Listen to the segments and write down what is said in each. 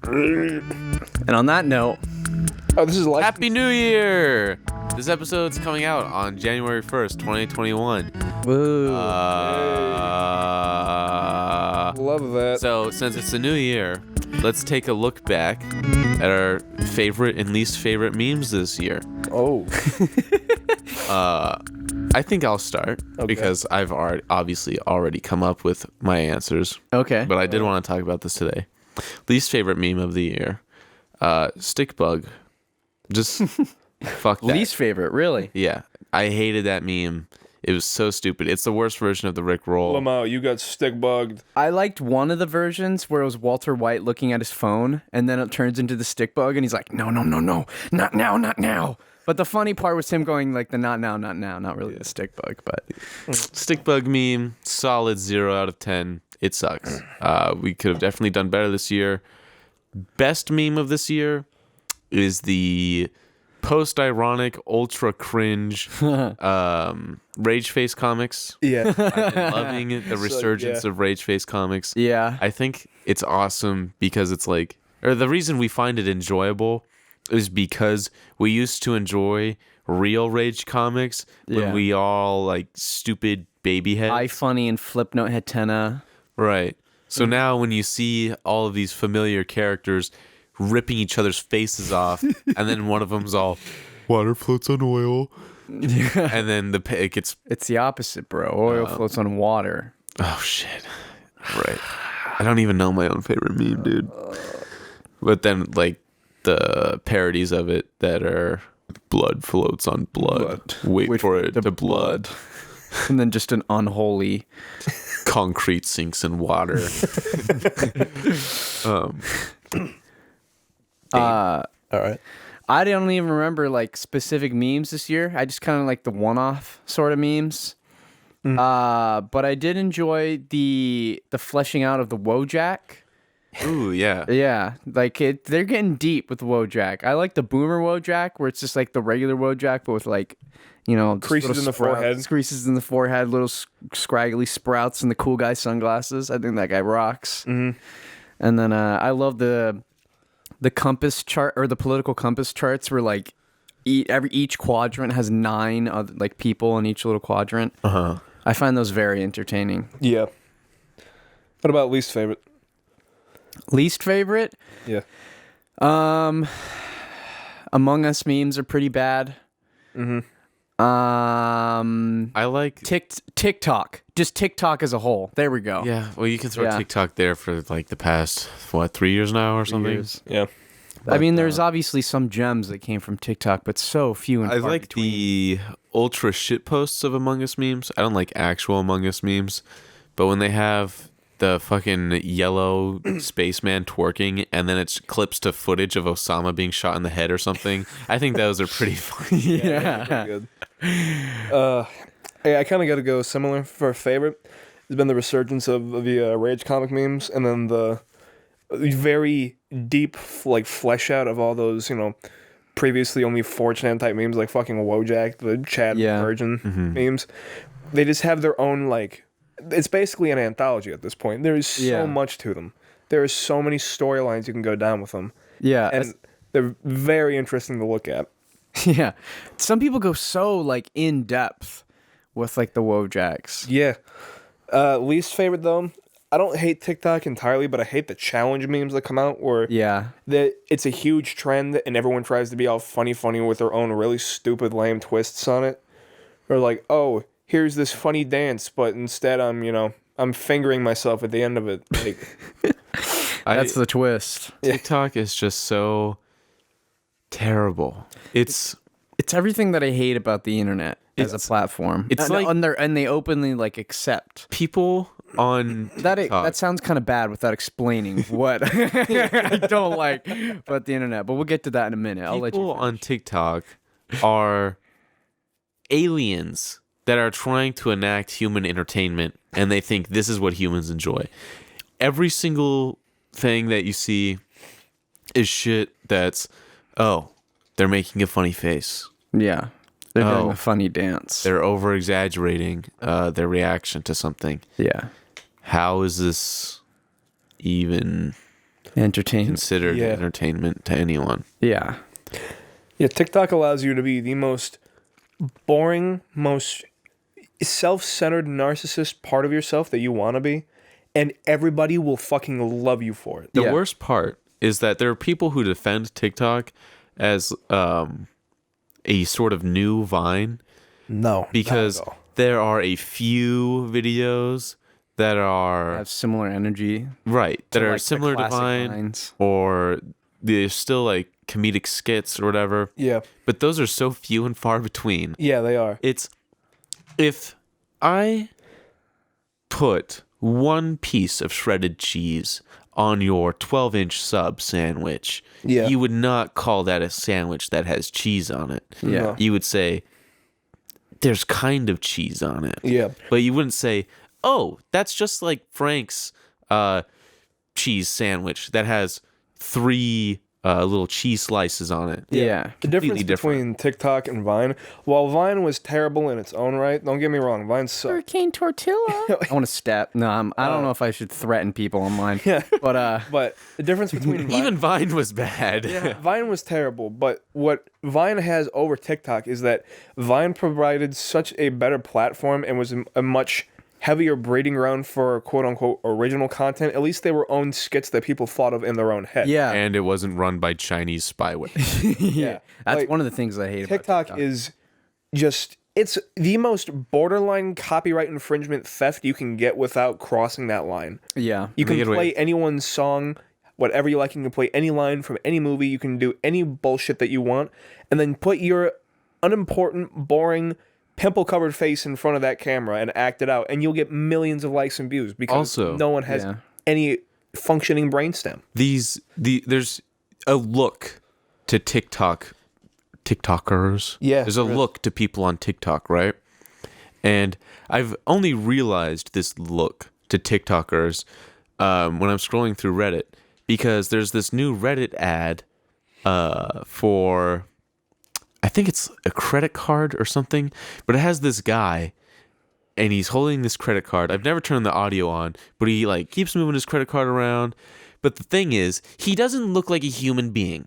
And on that note, this is Happy New Year! This episode's coming out on January 1st, 2021. woo. Love that. So, since it's a new year, let's take a look back at our favorite and least favorite memes this year. Oh. I think I'll start because I've obviously already come up with my answers. Okay. But I did want to talk about this today. Least favorite meme of the year. Stick bug. Just fuck that. Least favorite, really? Yeah. I hated that meme. It was so stupid. It's the worst version of the Rick roll. Lamau, you got stick bugged. I liked one of the versions where it was Walter White looking at his phone, and then it turns into the stick bug, and he's like, no, not now, not now. But the funny part was him going like the not now, not really the stick bug, but Stick bug meme, solid 0 out of 10. It sucks. We could have definitely done better this year. Best meme of this year is the post-ironic, ultra-cringe Rage Face comics. Yeah. I've been loving the resurgence of Rage Face comics. yeah. I think it's awesome because it's like, or the reason we find it enjoyable is because we used to enjoy real Rage comics when we all like stupid baby heads. iFunny and Flipnote had Tenna. Right. So now when you see all of these familiar characters ripping each other's faces off, and then one of them's all, water floats on oil. And then it gets... It's the opposite, bro. Oil floats on water. Oh, shit. Right. I don't even know my own favorite meme, dude. But then, like, the parodies of it that are blood floats on blood. Wait for it to blood. And then just an unholy... Concrete sinks in water. All right. I don't even remember like specific memes this year. I just kind of like the one-off sort of memes. But I did enjoy the fleshing out of the Wojak. Ooh, yeah. Yeah, like they're getting deep with the Wojak. I like the Boomer Wojak, where it's just like the regular Wojak, but with like, you know, Creases in the forehead. creases in the forehead, little scraggly sprouts, and the cool guy sunglasses. I think that guy rocks. Mm-hmm. And then I love the compass chart, or the political compass charts, where like each quadrant has 9 other, like people in each little quadrant. I find those very entertaining. Yeah. What about least favorite? Least favorite? Yeah. Among Us memes are pretty bad. Mm-hmm. I like... TikTok. Just TikTok as a whole. There we go. Yeah, well, you can throw TikTok there for like the past, 3 years now or something? Years. Yeah. I mean, there's obviously some gems that came from TikTok, but so few and I far like between. the ultra shit posts of Among Us memes. I don't like actual Among Us memes, but when they have the fucking yellow spaceman twerking and then it clips to footage of Osama being shot in the head or something, I think those are pretty funny. Yeah. Good. I kind of got to go similar for a favorite. There's been the resurgence of the Rage comic memes, and then the very deep like flesh out of all those, you know, previously only 4chan type memes like fucking Wojak, the Chad Virgin memes. They just have their own like, it's basically an anthology at this point. There is so much to them. There are so many storylines you can go down with them. Yeah. And they're very interesting to look at. Yeah. Some people go so like in depth with like the Wojaks. Yeah. Least favorite though, I don't hate TikTok entirely, but I hate the challenge memes that come out where it's a huge trend and everyone tries to be all funny with their own really stupid, lame twists on it. Or like, oh, here's this funny dance, but instead I'm fingering myself at the end of it. Like, that's the twist. TikTok is just so terrible. It's everything that I hate about the internet as a platform. It's and they openly like accept people on that sounds kind of bad without explaining what I don't like about the internet. But we'll get to that in a minute. I'll let you people on TikTok are aliens that are trying to enact human entertainment, and they think this is what humans enjoy. Every single thing that you see is shit that's, oh, they're making a funny face. Yeah. They're doing a funny dance. They're over-exaggerating their reaction to something. Yeah. How is this even Entertainment. considered Yeah. entertainment to anyone. Yeah. Yeah, TikTok allows you to be the most boring, most self-centered narcissist part of yourself that you want to be, and everybody will fucking love you for it. The Yeah. worst part is that there are people who defend TikTok as a sort of new Vine No, because not at all. there are a few videos that are Have similar energy. right that to, are like, the similar to classic Vine, Vines. or they're still like comedic skits or whatever. Yeah, But those are so few and far between. yeah, they are. It's if I put one piece of shredded cheese on your 12-inch sub sandwich, Yeah. you would not call that a sandwich that has cheese on it. Yeah. No. You would say there's kind of cheese on it. Yeah, But you wouldn't say, "Oh, that's just like Frank's cheese sandwich that has 3 little cheese slices on it." Yeah. the difference Completely different. between TikTok and Vine, while Vine was terrible in its own right, don't get me wrong, Vine sucked. Hurricane Tortilla. I want to step. No, I don't know if I should threaten people online. Yeah. But But the difference between Vine, Even Vine was bad. Vine was terrible, but what Vine has over TikTok is that Vine provided such a better platform and was a much heavier breeding ground for quote unquote original content. At least they were own skits that people thought of in their own head. yeah. And it wasn't run by Chinese spyware. Yeah. That's Like, one of the things I hate about TikTok is just, it's the most borderline copyright infringement theft you can get without crossing that line. Yeah. You can get away- play anyone's song, whatever you like. You can play any line from any movie. You can do any bullshit that you want, and then put your unimportant, boring, pimple-covered face in front of that camera and act it out, and you'll get millions of likes and views because Also, no one has yeah. any functioning brainstem. There's a look to TikTokers. Yeah, There's a there is. look to people on TikTok, right? And I've only realized this look to TikTokers when I'm scrolling through Reddit, because there's this new Reddit ad for, I think it's a credit card or something, but it has this guy and he's holding this credit card. I've never turned the audio on, but he like keeps moving his credit card around. But the thing is, he doesn't look like a human being.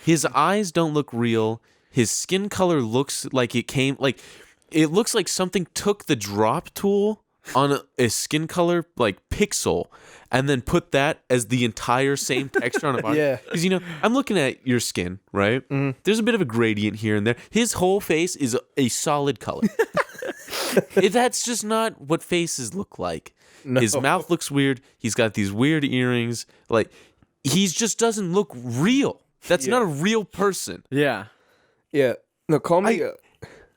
His eyes don't look real. His skin color looks like it looks like something took the drop tool on a skin color like pixel and then put that as the entire same texture on a body. Yeah. Because, I'm looking at your skin, right? There's a bit of a gradient here and there. His whole face is a solid color. That's just not what faces look like. His mouth looks weird. He's got these weird earrings. Like, he just doesn't look real. That's not a real person. Yeah. Yeah. No, call me.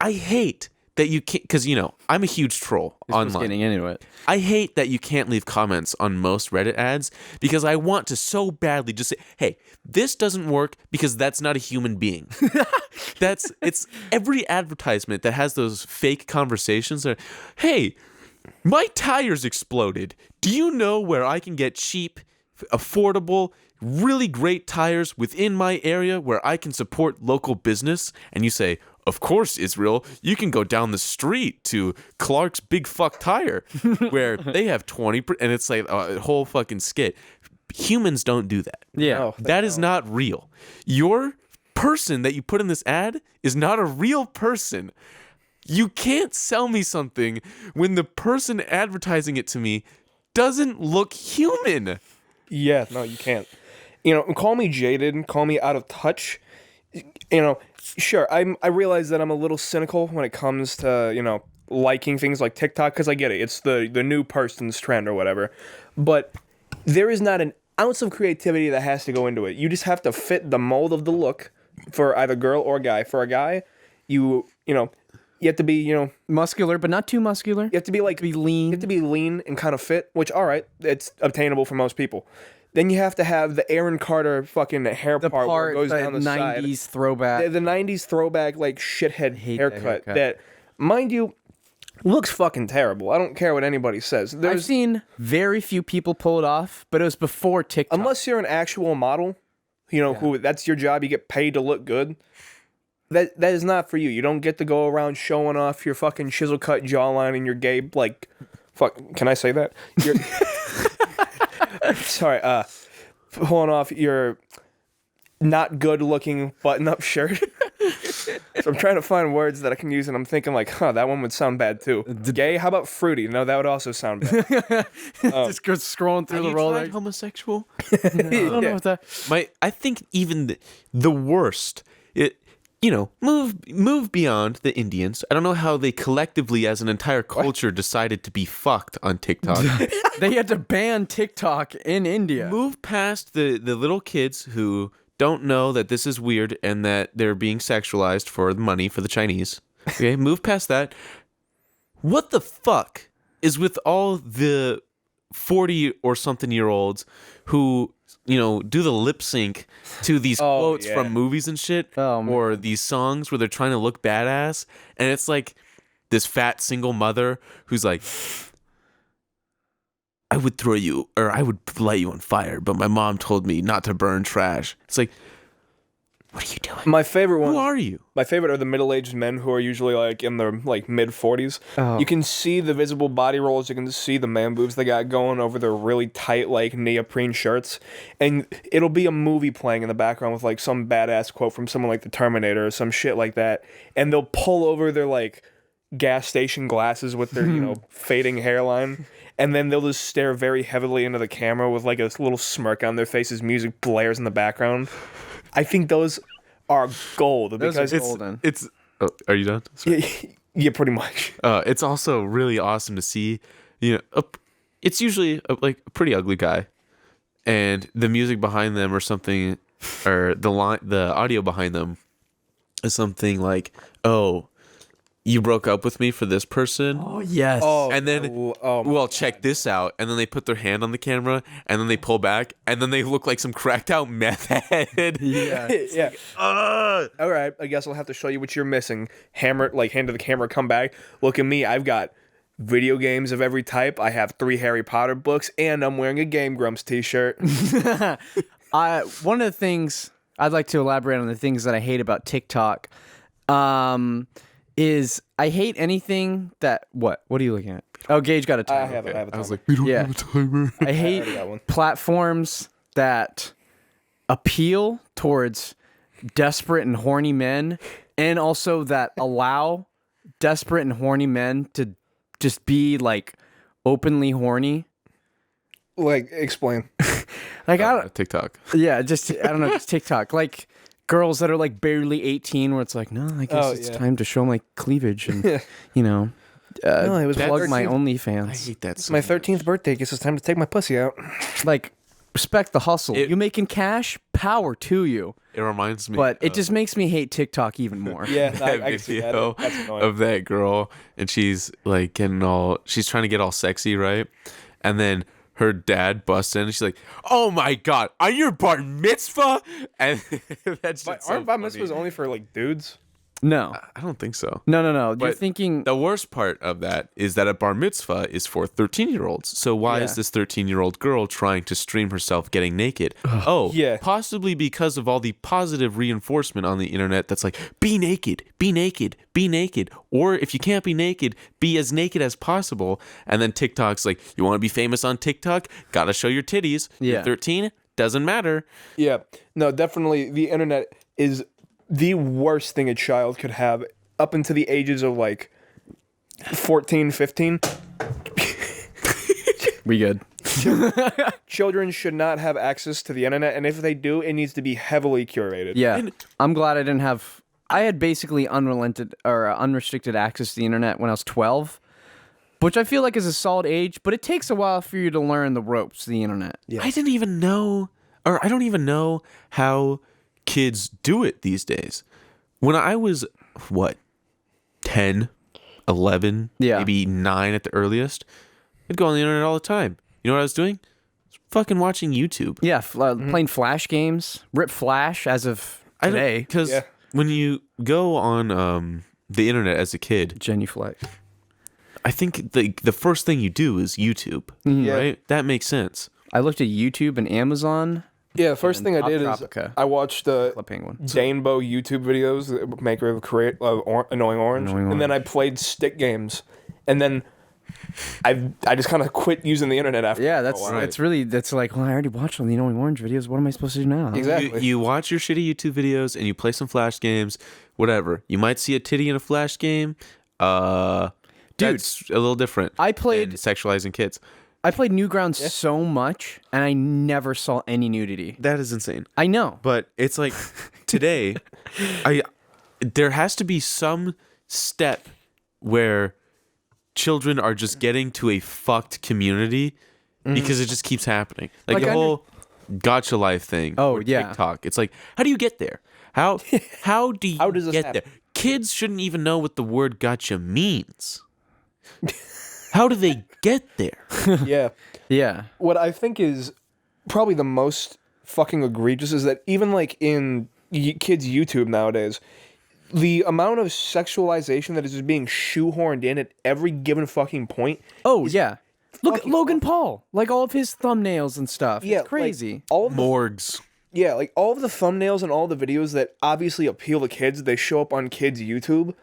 I hate that you can't, because, I'm a huge troll Just online. getting into it. I hate that you can't leave comments on most Reddit ads because I want to so badly just say, hey, this doesn't work because that's not a human being. It's every advertisement that has those fake conversations that, hey, my tires exploded. Do you know where I can get cheap, affordable, really great tires within my area where I can support local business? And you say, of course, Israel, you can go down the street to Clark's Big Fuck Tire where they have 20%, and it's like a whole fucking skit. Humans don't do that. Yeah. No. That is not real. Your person that you put in this ad is not a real person. You can't sell me something when the person advertising it to me doesn't look human. Yeah, no, you can't. Call me jaded, call me out of touch. Sure, I realize that I'm a little cynical when it comes to, liking things like TikTok, because I get it. It's the new person's trend or whatever. But there is not an ounce of creativity that has to go into it. You just have to fit the mold of the look for either girl or guy. For a guy, you have to be, Muscular, but not too muscular. you have to be like be lean. You have to be lean and kind of fit, which, all right, it's obtainable for most people. Then you have to have the Aaron Carter fucking hair The part where it part, goes the down the 90s side. throwback. The 90s throwback, like, shithead hate that haircut haircut. that, mind you, looks fucking terrible. I don't care what anybody says. I've seen very few people pull it off, but it was before TikTok. Unless you're an actual model, who that's your job, you get paid to look good. That is not for you. You don't get to go around showing off your fucking chisel cut jawline and your gay, like, fuck, can I say that? Sorry, pulling off your not good looking button up shirt. So I'm trying to find words that I can use, and I'm thinking like, that one would sound bad too. Gay? How about fruity? No, that would also sound bad. Just go scrolling through Have the you roll. tried homosexual? I don't know what that. I think even the worst. Move beyond the Indians. I don't know how they collectively, as an entire culture, decided to be fucked on TikTok. They had to ban TikTok in India. Move past the little kids who don't know that this is weird and that they're being sexualized for the money for the Chinese. Okay, move past that. What the fuck is with all the 40 or something year olds who, do the lip sync to these quotes from movies and shit, or these songs where they're trying to look badass, and it's like this fat single mother who's like, I would throw you, or I would light you on fire, but my mom told me not to burn trash. It's like, what are you doing? My favorite one. Who are you? My favorite are the middle-aged men who are usually like in their like mid-40s. Oh. You can see the visible body rolls. You can see the man boobs they got going over their really tight like neoprene shirts, and it'll be a movie playing in the background with like some badass quote from someone like the Terminator or some shit like that, and they'll pull over their like gas station glasses with their fading hairline. And then they'll just stare very heavily into the camera with like a little smirk on their faces. Music blares in the background. I think those are gold. Those because are golden. It's. Oh, are you done? Sorry. Yeah, pretty much. It's also really awesome to see. It's usually like a pretty ugly guy, and the music behind them or something, or the audio behind them is something like, "Oh, you broke up with me for this person." Oh yes. And then, check this out. And then they put their hand on the camera, and then they pull back, and then they look like some cracked out meth head. Yeah. Yeah. All right. I guess I'll have to show you what you're missing. Hand to the camera, come back. Look at me. I've got video games of every type. I have 3 Harry Potter books, and I'm wearing a Game Grumps t-shirt. One of the things I'd like to elaborate on the things that I hate about TikTok. Is I hate anything that what are you looking at? Oh, Gage got a timer. I have a timer. I was like, we don't have a timer. I hate platforms that appeal towards desperate and horny men, and also that allow desperate and horny men to just be like openly horny. Like, explain. Like I don't TikTok. Yeah, just I don't know, just TikTok. Like girls that are like barely 18 where it's like, no, I guess it's time to show my cleavage and, No, it was plug my 13th. OnlyFans. I hate that. It's my 13th birthday. Guess it's time to take my pussy out. Like, respect the hustle. You making cash? Power to you. It reminds me. But it just makes me hate TikTok even more. Yeah, that I can see that. video That's annoying. of that girl, and she's like she's trying to get all sexy, right? And then her dad busts in, and she's like, "Oh my god, are you bar mitzvah?" And that's just Aren't bar mitzvahs only for like dudes? No. I don't think so. No. You're But thinking... The worst part of that is that a bar mitzvah is for 13-year-olds. So why is this 13-year-old girl trying to stream herself getting naked? Possibly because of all the positive reinforcement on the internet that's like, be naked, be naked, be naked. Or if you can't be naked, be as naked as possible. And then TikTok's like, you want to be famous on TikTok? Gotta show your titties. Yeah. You're 13? Doesn't matter. Yeah. No, definitely the internet is the worst thing a child could have up into the ages of like 14, 15. We good. Children should not have access to the internet, and if they do, it needs to be heavily curated. Yeah. I'm glad I didn't have... I had basically unrestricted access to the internet when I was 12, which I feel like is a solid age, but it takes a while for you to learn the ropes of the internet. Yes. I don't even know how kids do it these days. When I was 10, 11, maybe 9 at the earliest, I'd go on the internet all the time. You know what I was doing? Fucking watching YouTube. Yeah, playing Flash games. Rip Flash as of today. Because when you go on the internet as a kid, Genuflex. I think the first thing you do is YouTube, right? That makes sense. I looked at YouTube and Amazon. Yeah, the first thing I did is Tropica. I watched Penguin. Danebo YouTube videos, maker of Annoying Orange, and then I played stick games. And then I just kind of quit using the internet after. Yeah, a that's while. it's really that's like, well, I already watched all the Annoying Orange videos. What am I supposed to do now? Exactly. You watch your shitty YouTube videos and you play some Flash games, whatever. You might see a titty in a Flash game. That's a little different. I played- than sexualizing kids. I played Newgrounds so much, and I never saw any nudity. That is insane. I know. But it's like today, there has to be some step where children are just getting to a fucked community because it just keeps happening. Like Like, the I whole gotcha life thing. Oh, or yeah. TikTok. It's like, how do you get there? How do you does this get happen? there? Kids shouldn't even know what the word gotcha means. How do they get there? Yeah. Yeah. What I think is probably the most fucking egregious is that even like in kids' YouTube nowadays, the amount of sexualization that is just being shoehorned in at every given fucking point. Oh, yeah. Look at fucking Logan Paul. Like all of his thumbnails and stuff. Yeah, It's crazy. Like, all of the, Morgues. yeah, like all of the thumbnails and all the videos that obviously appeal to kids, they show up on kids' YouTube.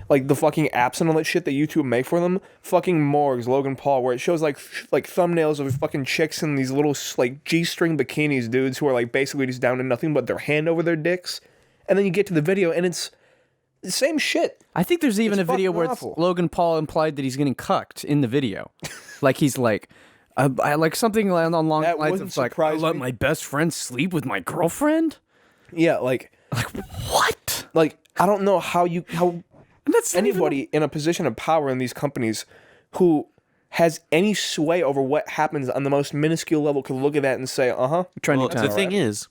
Like the fucking apps and all that shit that YouTube make for them, fucking Morgues, Logan Paul, where it shows like thumbnails of fucking chicks in these little like G-string bikinis, dudes who are like basically just down to nothing but their hand over their dicks, and then you get to the video and it's the same shit. I think there's even It's a video fucking where it's awful. Logan Paul implied that he's getting cucked in the video. Like he's like, I like something along the That lines wouldn't of like, I surprise let me. my best friend sleep with my girlfriend. Yeah, like What? I don't know how And that's not even- anybody in a position of power in these companies who has any sway over what happens on the most minuscule level could look at that and say, trending Well, time. the thing is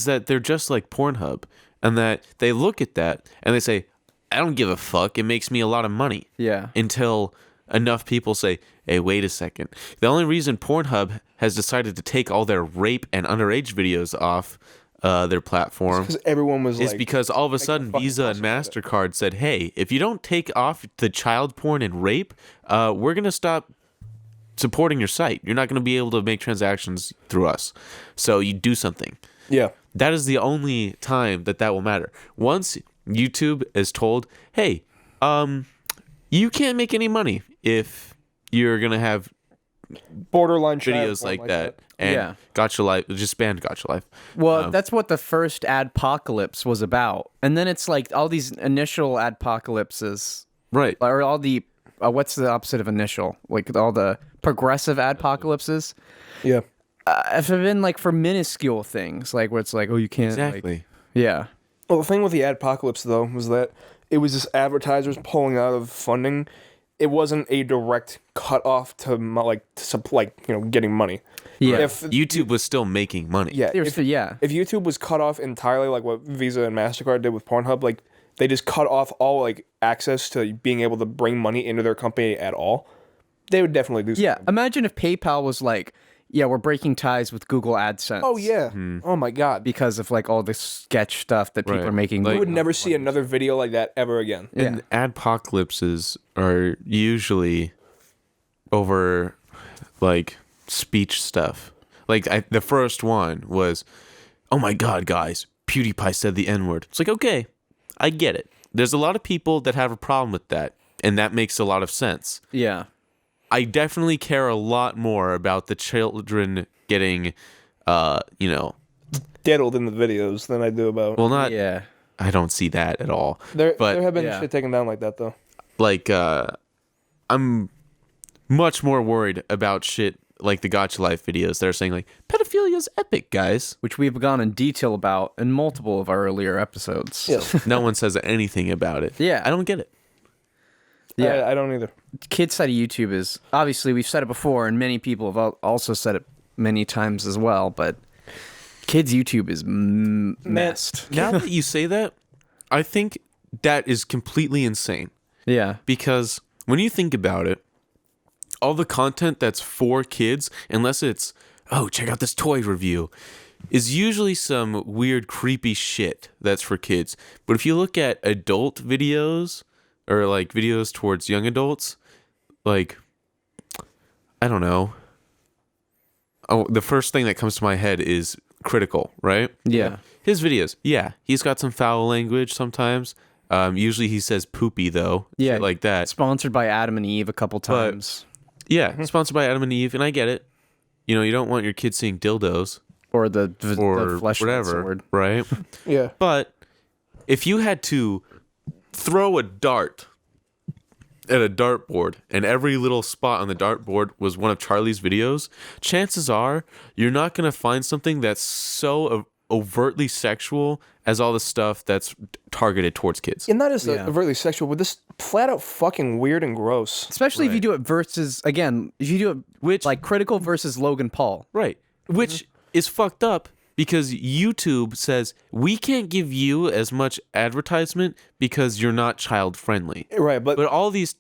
that they're just like Pornhub, and that they look at that and they say, I don't give a fuck. It makes me a lot of money. Yeah. Until enough people say, hey, wait a second. The only reason Pornhub has decided to take all their rape and underage videos off their platform because everyone was is like, because all of a sudden fucking Visa and MasterCard said, hey, if you don't take off the child porn and rape, we're going to stop supporting your site. You're not going to be able to make transactions through us. So you do something. yeah. That is the only time that will matter. Once YouTube is told, hey, you can't make any money if you're going to have Borderline child videos porn like that. And Yeah. Gotcha Life, just banned Gotcha Life. Well, that's what the first adpocalypse was about. And then it's like all these initial adpocalypses, Right. or all the, what's the opposite of initial? Like all the progressive adpocalypses Yeah. have been like for minuscule things, like where it's like, oh, you can't. like- Exactly. yeah. Well, the thing with the adpocalypse though was that it was just advertisers pulling out of funding. It wasn't a direct cut off to getting money. Yeah. If YouTube was still making money. yeah, There's if, yeah. if YouTube was cut off entirely, like what Visa and MasterCard did with Pornhub, like they just cut off all like access to being able to bring money into their company at all, they would definitely do something. Yeah. Imagine if PayPal was like, yeah, we're breaking ties with Google AdSense. Oh yeah. Oh my God. Because of like all this sketch stuff that people Right. are making. Like- You would never see another video like that ever again. And adpocalypses are usually over like speech stuff. Like the first one was, oh my God, guys, PewDiePie said the N-word. It's like, okay, I get it. There's a lot of people that have a problem with that, and that makes a lot of sense. Yeah. I definitely care a lot more about the children getting, Diddled in the videos than I do about. well, not, Yeah. I don't see that at all. there but have been yeah. shit taken down like that though. like I'm much more worried about shit like the Gotcha Life videos. They're saying like pedophilia is epic, guys. Which we've gone in detail about in multiple of our earlier episodes. Yeah. No one says anything about it. Yeah. I don't get it. Yeah. I don't either. Kids' side of YouTube is obviously we've said it before, and many people have also said it many times as well. But kids' YouTube is messed. Now that you say that, I think that is completely insane. Yeah. Because when you think about it, all the content that's for kids, unless it's, oh, check out this toy review, is usually some weird, creepy shit that's for kids. But if you look at adult videos, or like videos towards young adults, like, I don't know. Oh, the first thing that comes to my head is Critical, right? Yeah. His videos, yeah, he's got some foul language sometimes. Usually he says poopy though, Yeah. shit like that. Sponsored by Adam and Eve a couple times. Yeah, sponsored by Adam and Eve, and I get it. You know, you don't want your kids seeing dildos Or the or fleshlight whatever, sword. right? Yeah. But if you had to throw a dart at a dartboard and every little spot on the dartboard was one of Charlie's videos, chances are you're not going to find something that's so overtly sexual as all the stuff that's targeted towards kids. And not just Yeah. overtly sexual, but this flat out fucking weird and gross. Especially if you Right. do it versus, again, if you do it Which- like Critical versus Logan Paul. Right. Which is fucked up because YouTube says we can't give you as much advertisement because you're not child friendly. Right, but But all these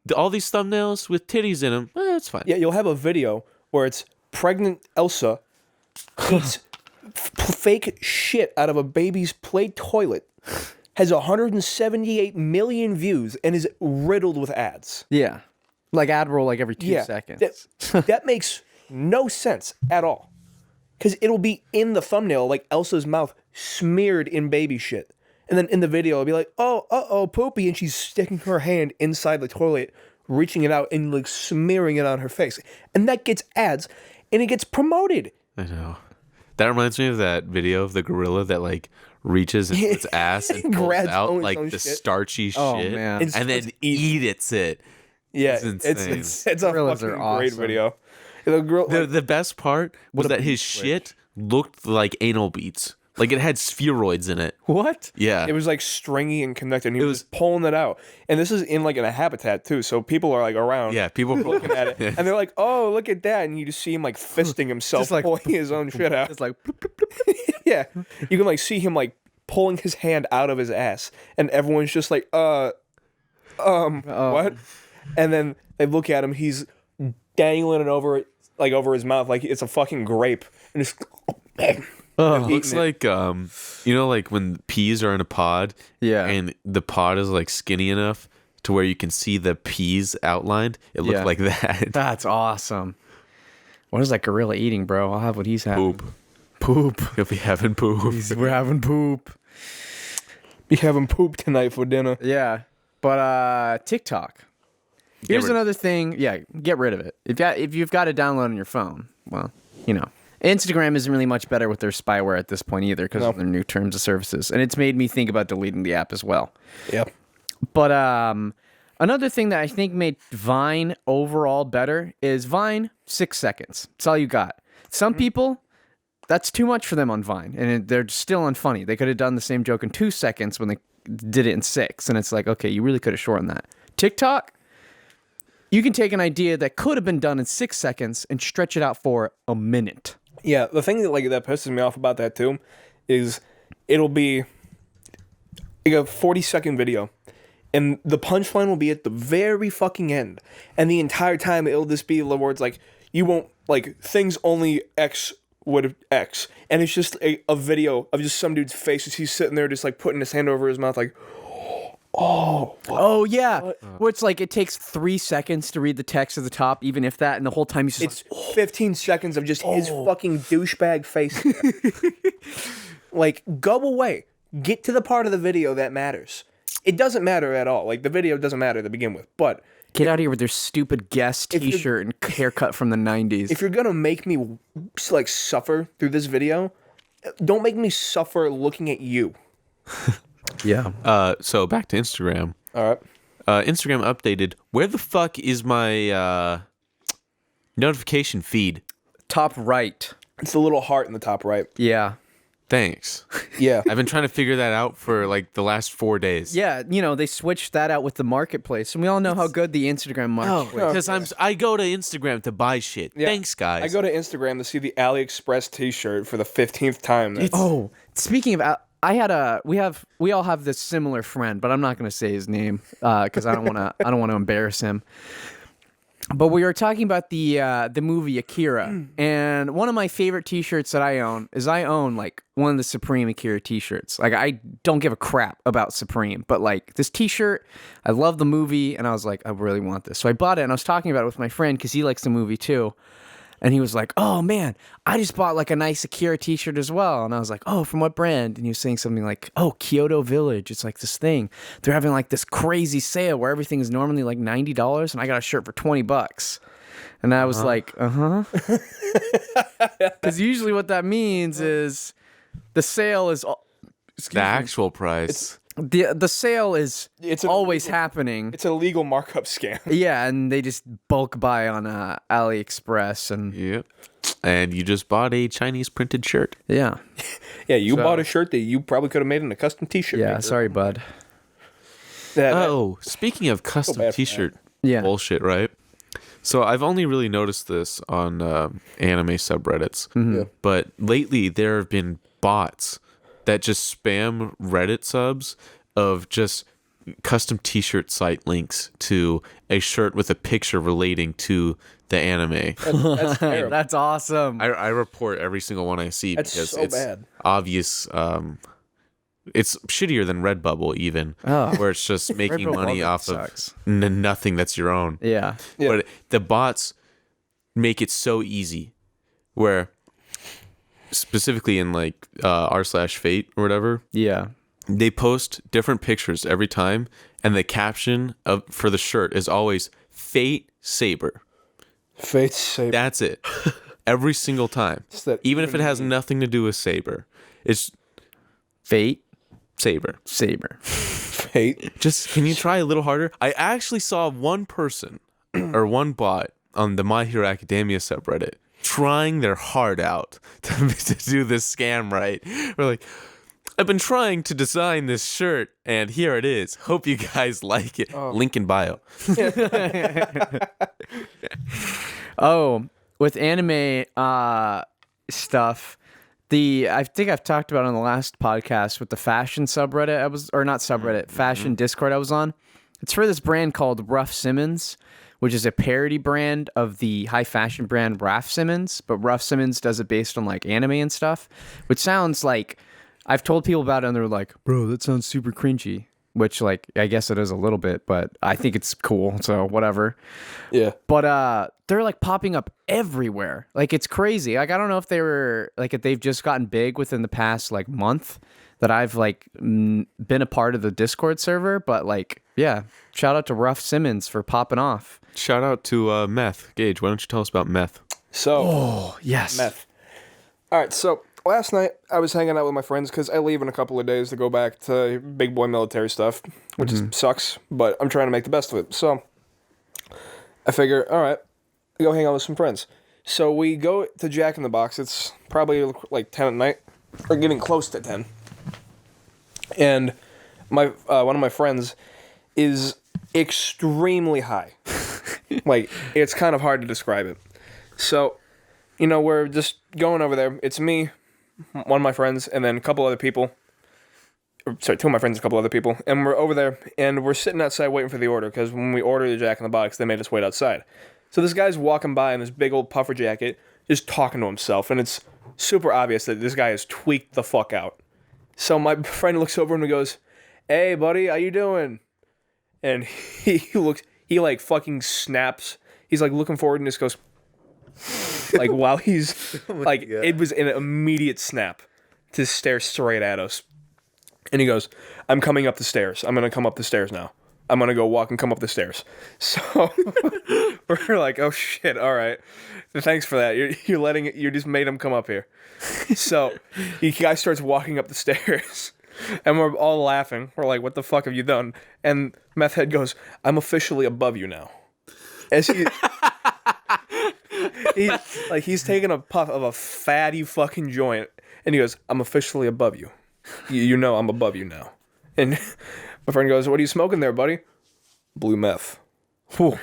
thumbnails with titties in them, it's fine. yeah, you'll have a video where it's pregnant Elsa eats fake shit out of a baby's play toilet, has 178 million views, and is riddled with ads. Yeah. Like ad roll like every 2 seconds. That makes no sense at all. Because it'll be in the thumbnail, like Elsa's mouth smeared in baby shit. And then in the video, it'll be like, oh, uh-oh, poopy. And she's sticking her hand inside the toilet, reaching it out and like smearing it on her face. And that gets ads, and it gets promoted. I know. That reminds me of that video of the gorilla that like reaches into its ass and pulls Grabs out its like own the shit. starchy Oh, shit man. and then eats it. Yeah, It's insane. it's a Gorillas fucking are great awesome. video. The girl, The best part was that his shit looked like anal beads. Like it had spheroids in it. What? Yeah. it was like stringy and connected. And he was pulling it out, and this is in like in a habitat too. So people are like around, yeah, people looking at it, and they're like, "Oh, look at that!" And you just see him like fisting himself, Just like- pulling his own shit out. It's like, Yeah, you can like see him like pulling his hand out of his ass, and everyone's just like, what? And then they look at him. He's dangling it over his mouth like it's a fucking grape, and just looks like you know, like when peas are in a pod, Yeah. and the pod is like skinny enough to where you can see the peas outlined. It looked Yeah. like that. that's awesome. What is that gorilla eating, bro? I'll have what he's having. Poop. Poop. He'll be having poop. We're having poop. be having poop tonight for dinner. Yeah. But TikTok. Here's rid- another thing. Yeah, get rid of it. If you've got it downloaded on your phone, well, you know. Instagram isn't really much better with their spyware at this point either because of their new terms of services. And it's made me think about deleting the app as well. Yep. But another thing that I think made Vine overall better is Vine, 6 seconds. That's all you got. Some people, that's too much for them on Vine, and they're still unfunny. They could have done the same joke in 2 seconds when they did it in 6, and it's like, okay, you really could have shortened that. TikTok, you can take an idea that could have been done in 6 seconds and stretch it out for a minute. Yeah, the thing that pisses me off about that too is it'll be like a 40-second video, and the punchline will be at the very fucking end, and the entire time it'll just be the words like, you won't, like, things only X would X, and it's just a video of just some dude's face as he's sitting there just like putting his hand over his mouth like, Oh, yeah. Where it's like it takes 3 seconds to read the text at the top, even if that, and the whole time he's just it's 15 seconds of just his fucking douchebag face. Like, go away. Get to the part of the video that matters. It doesn't matter at all. Like, the video doesn't matter to begin with. But get out of here with your stupid guest you're- t-shirt and haircut from the 90s. if you're gonna make me like suffer through this video, don't make me suffer looking at you. Yeah. So back to Instagram. All right. Instagram updated. Where the fuck is my notification feed? Top right. It's the little heart in the top right. Yeah. Thanks. Yeah. I've been trying to figure that out for like the last 4 days. Yeah, you know, they switched that out with the marketplace, and we all know how good the Instagram marketplace Because I go to Instagram to buy shit. Thanks, guys. I go to Instagram to see the AliExpress T-shirt for the 15th time. Oh, speaking of, we all have this similar friend, but I'm not going to say his name because I don't want to embarrass him. But we were talking about the movie Akira, and one of my favorite T-shirts that I own like one of the Supreme Akira T-shirts. Like I don't give a crap about Supreme, but like this T-shirt, I love the movie, and I was like, I really want this, so I bought it, and I was talking about it with my friend because he likes the movie too. And he was like, oh man, I just bought like a nice Akira t-shirt as well. And I was like, oh, from what brand? And he was saying something like, oh, Kyoto Village. It's like this thing. They're having like this crazy sale where everything is normally like $90 and I got a shirt for $20. And I was like, uh-huh. Because usually what that means is the sale is... The actual price. The sale is It's always happening. It's a legal markup scam. Yeah, and they just bulk buy on AliExpress and Yep. And you just bought a Chinese printed shirt. yeah. Yeah, you bought a shirt that you probably could have made in a custom T-shirt. Yeah, maker. sorry, bud. Oh, speaking of custom bad for T-shirt Yeah. bullshit, right? So I've only really noticed this on anime subreddits, Mm-hmm. but lately there have been bots that just spam Reddit subs of just custom T-shirt site links to a shirt with a picture relating to the anime. That's terrible. That's awesome. I report every single one I see That's because so it's bad. obvious. It's shittier than Redbubble even, Oh. where it's just making Redbubble money off sucks. of nothing that's your own. Yeah. Yeah. But the bots make it so easy, where specifically in like r/fate or whatever, Yeah. they post different pictures every time, and the caption for the shirt is always Fate Saber. Fate's saber. That's it. Every single time. It's that Even if it has nothing to do with Saber. It's Fate Saber. Saber. Fate. Just, can you try a little harder? I actually saw one person or one bot on the My Hero Academia subreddit trying their heart out to do this scam right. We're like, I've been trying to design this shirt, and here it is. Hope you guys like it. Link in bio. Oh, with anime stuff, I think I've talked about it on the last podcast with the fashion subreddit fashion Discord I was on. It's for this brand called Ruff Simmons, which is a parody brand of the high fashion brand Raf Simons, but Ruff Simmons does it based on like anime and stuff, which sounds like, I've told people about it and they're like, bro, that sounds super cringy, which like, I guess it is a little bit, but I think it's cool. So whatever. Yeah. But they're like popping up everywhere. Like it's crazy. Like I don't know if if they've just gotten big within the past like month that I've like been a part of the Discord server, but like yeah, shout out to Ruff Simmons for popping off. Shout out to Meth. Gage, why don't you tell us about Meth? So. Oh, yes. Meth. All right, so last night I was hanging out with my friends because I leave in a couple of days to go back to big boy military stuff, which sucks, but I'm trying to make the best of it. So I figure, all right, go hang out with some friends. So we go to Jack in the Box. It's probably like 10 at night, or getting close to 10. And my one of my friends is extremely high. Like, it's kind of hard to describe it. So, you know, we're just going over there. It's me, one of my friends, and then a couple other people. Sorry, two of my friends, a couple other people. And we're over there, and we're sitting outside waiting for the order, because when we ordered the Jack in the Box, they made us wait outside. So this guy's walking by in this big old puffer jacket, just talking to himself, and it's super obvious that this guy has tweaked the fuck out. So my friend looks over and he goes, "Hey, buddy, how you doing?" And he like fucking snaps. He's like looking forward and just goes, like while he's like, God. It was an immediate snap to stare straight at us. And he goes, "I'm coming up the stairs. I'm going to come up the stairs now. I'm going to go walk and come up the stairs." So we're like, oh shit, all right. Thanks for that. You just made him come up here. So the guy starts walking up the stairs. And we're all laughing. We're like, what the fuck have you done? And Meth Head goes, "I'm officially above you now." As he's taking a puff of a fatty fucking joint. And he goes, "I'm officially above you. You know I'm above you now." And my friend goes, "What are you smoking there, buddy?" "Blue meth." We're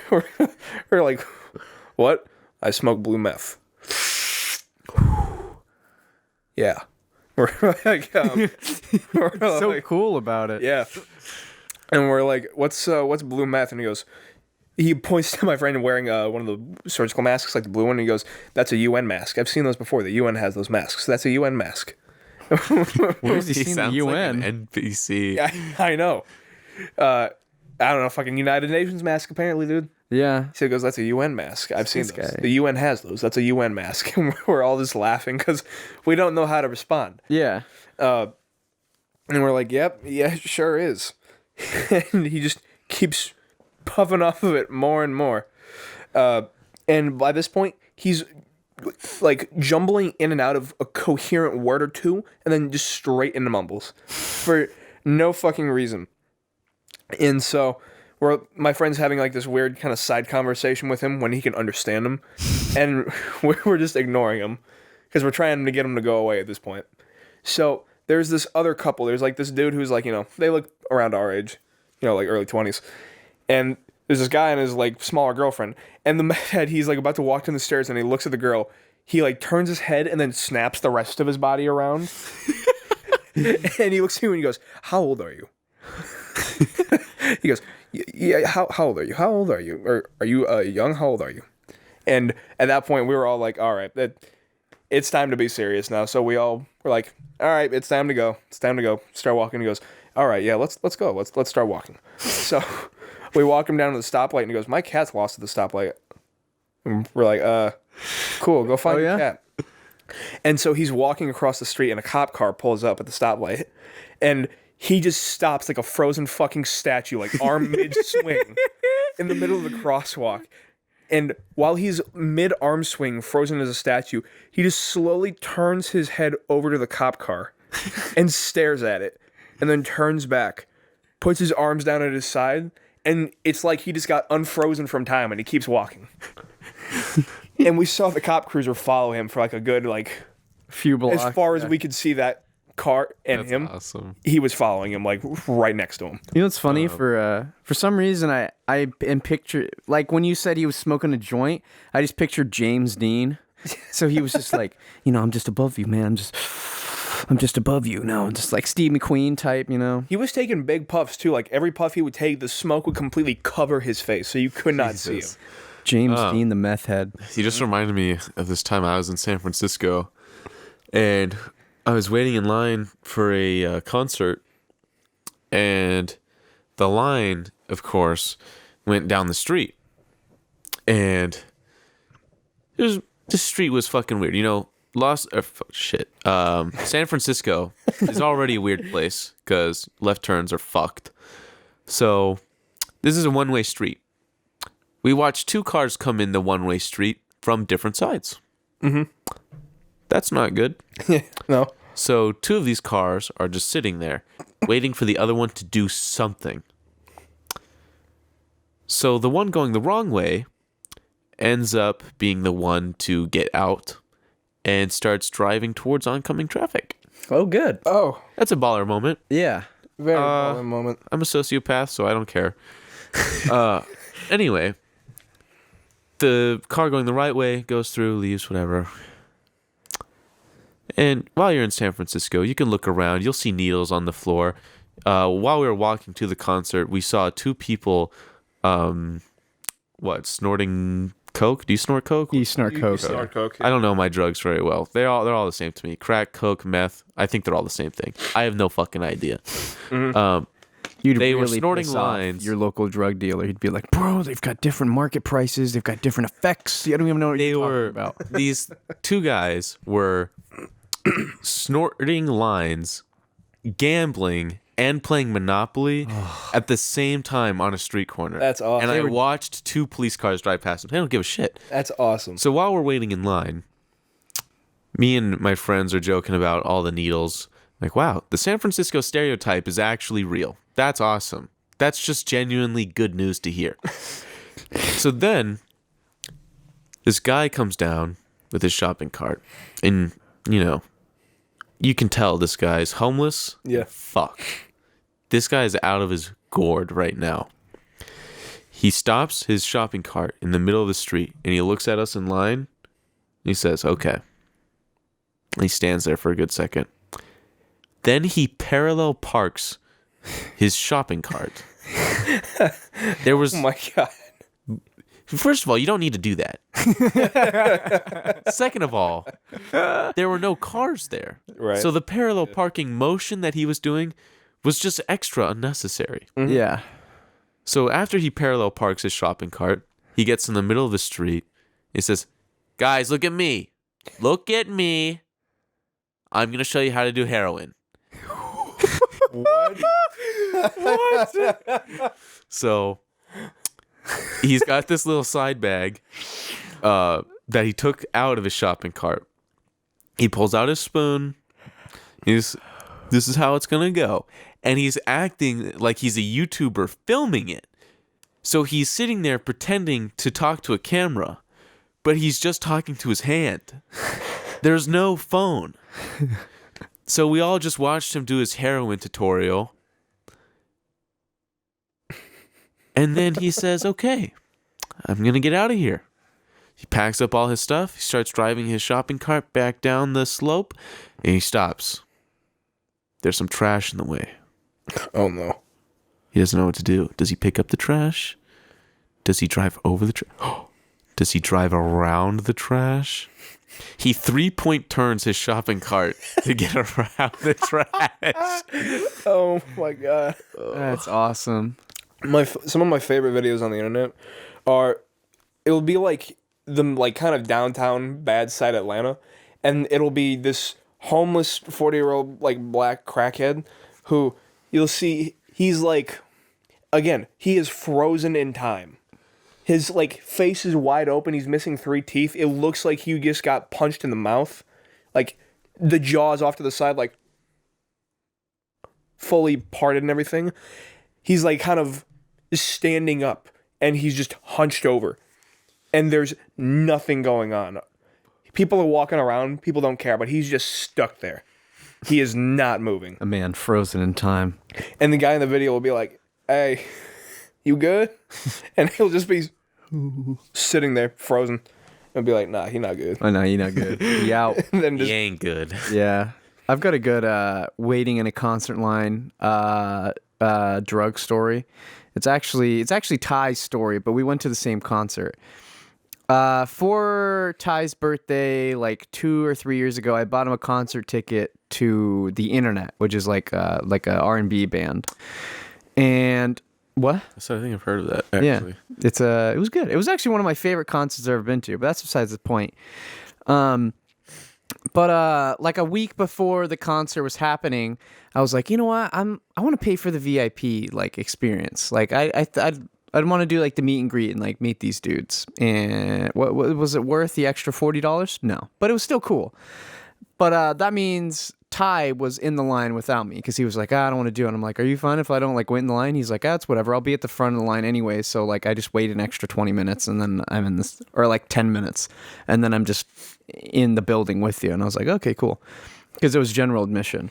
like, "What?" "I smoke blue meth." Yeah. We're like, we're So like, cool about it. yeah. And we're like, what's blue meth? And he points to my friend wearing one of the surgical masks, like the blue one, and he goes, "That's a UN mask. I've seen those before. The UN has those masks. That's a UN mask." Where has he He seen the sounds UN? like an NPC. Yeah, I know. I don't know, fucking United Nations mask, apparently, dude. Yeah. He goes, that's a UN mask. I've seen This those. guy. The UN has those. That's a UN mask. And we're all just laughing because we don't know how to respond. Yeah. And we're like, yep, yeah, it sure is. And he just keeps puffing off of it more and more. And by this point, he's like jumbling in and out of a coherent word or two and then just straight into mumbles for no fucking reason. And so my friend's having like this weird kind of side conversation with him when he can understand him. And we're just ignoring him because we're trying to get him to go away at this point. So there's this other couple. There's like this dude who's like, they look around our age, like early 20s. And there's this guy and his like smaller girlfriend. And the meth head, he's like about to walk down the stairs and he looks at the girl. He like turns his head and then snaps the rest of his body around. And he looks at you and he goes, how old are you? He goes, yeah, how old are you? How old are you? Or are you young? How old are you? And at that point we were all like, all right, it's time to be serious now. So we all were like, all right, it's time to go. It's time to go. Start walking. He goes, all right, yeah, let's go. Let's start walking. So we walk him down to the stoplight and he goes, my cat's lost at the stoplight. And we're like, cool, go find your cat. And so he's walking across the street and a cop car pulls up at the stoplight and he just stops like a frozen fucking statue, like arm mid-swing in the middle of the crosswalk. And while he's mid-arm swing, frozen as a statue, he just slowly turns his head over to the cop car and stares at it and then turns back, puts his arms down at his side, and it's like he just got unfrozen from time and he keeps walking. And we saw the cop cruiser follow him for like a good, like, few blocks. as far as we could see that car and That's him. awesome. He was following him, like, right next to him. You know what's funny? For some reason, I am picture like when you said he was smoking a joint, I just pictured James Dean. So he was just like, I'm just above you, man. I'm just above you. No, I'm just like Steve McQueen type, He was taking big puffs, too. Like, every puff he would take, the smoke would completely cover his face, so you could not see him. James Dean, the meth head. He just reminded me of this time I was in San Francisco, and I was waiting in line for a concert, and the line, of course, went down the street, and the street was fucking weird. San Francisco is already a weird place because left turns are fucked. So this is a one-way street. We watched two cars come in the one-way street from different sides. Mm-hmm. That's not good. No. So two of these cars are just sitting there, waiting for the other one to do something. So the one going the wrong way ends up being the one to get out and starts driving towards oncoming traffic. Oh, good. Oh, That's a baller moment. Yeah. very important moment. I'm a sociopath, so I don't care. Anyway, the car going the right way goes through, leaves, whatever. And while you're in San Francisco, you can look around. You'll see needles on the floor. While we were walking to the concert, we saw two people, snorting coke? Do you snort coke? You snort coke. Snort coke. I don't know my drugs very well. They're all the same to me. Crack, coke, meth. I think they're all the same thing. I have no fucking idea. You'd They were really snorting piss off lines. your local drug dealer. He'd be like, bro, they've got different market prices. They've got different effects. I don't even know what They you're were talking about. these two guys were snorting lines, gambling, and playing Monopoly at the same time on a street corner. That's awesome. And I watched two police cars drive past them. They don't give a shit. That's awesome. So while we're waiting in line, me and my friends are joking about all the needles. Like, wow, the San Francisco stereotype is actually real. That's awesome. That's just genuinely good news to hear. So then, this guy comes down with his shopping cart. And, you can tell this guy's homeless. Yeah. Fuck. This guy is out of his gourd right now. He stops his shopping cart in the middle of the street and he looks at us in line. And he says, okay. And he stands there for a good second. Then he parallel parks his shopping cart. There was... Oh my God. First of all, you don't need to do that. Second of all, there were no cars there. Right. So the parallel parking motion that he was doing was just extra unnecessary. Yeah. So after he parallel parks his shopping cart, He gets in the middle of the street. He says, "Guys, look at me. Look at me. I'm going to show you how to do heroin." What? So he's got this little side bag that he took out of his shopping cart. He pulls out his spoon. This is how it's going to go. And he's acting like he's a YouTuber filming it. So he's sitting there pretending to talk to a camera, but he's just talking to his hand. There's no phone. So we all just watched him do his heroin tutorial. And then he says, "Okay, I'm going to get out of here." He packs up all his stuff. He starts driving his shopping cart back down the slope, and he stops. There's some trash in the way. Oh, no. He doesn't know what to do. Does he pick up the trash? Does he drive over the trash? Does he drive around the trash? He 3-point turns his shopping cart to get around the trash. Oh, my God. That's awesome. Some of my favorite videos on the internet are, it'll be like the like kind of downtown bad side Atlanta, and it'll be this homeless 40-year-old like black crackhead who you'll see he's like, again, he is frozen in time. His like face is wide open. He's missing 3 teeth. It looks like he just got punched in the mouth, like the jaws off to the side, like fully parted and everything. He's like kind of standing up, and he's just hunched over, and there's nothing going on. People are walking around. People don't care, but he's just stuck there. He is not moving. A man frozen in time. And the guy in the video will be like, "Hey, you good?" And he'll just be sitting there frozen and be like, "Nah, he not good." Oh, no, you're not good. He out. And then just, He ain't good. Yeah. I've got a good waiting in a concert line drug story. It's actually Ty's story, but we went to the same concert. For Ty's birthday, like 2 or 3 years ago, I bought him a concert ticket to The Internet, which is like a R&B band. And what? So I think I've heard of that, actually. Yeah, it was good. It was actually one of my favorite concerts I've ever been to, but that's besides the point. But like a week before the concert was happening, I was like, you know what? I want to pay for the VIP like experience. Like I'd want to do like the meet and greet and like meet these dudes. And what was it worth the extra $40? No, but it was still cool. But that means Ty was in the line without me because he was like, I don't want to do it. And I'm like, are you fine if I don't like wait in the line? He's like, it's whatever. I'll be at the front of the line anyway. So like I just wait an extra 20 minutes and then I'm in this, or like 10 minutes. And then I'm just in the building with you. And I was like, okay, cool. Because it was general admission.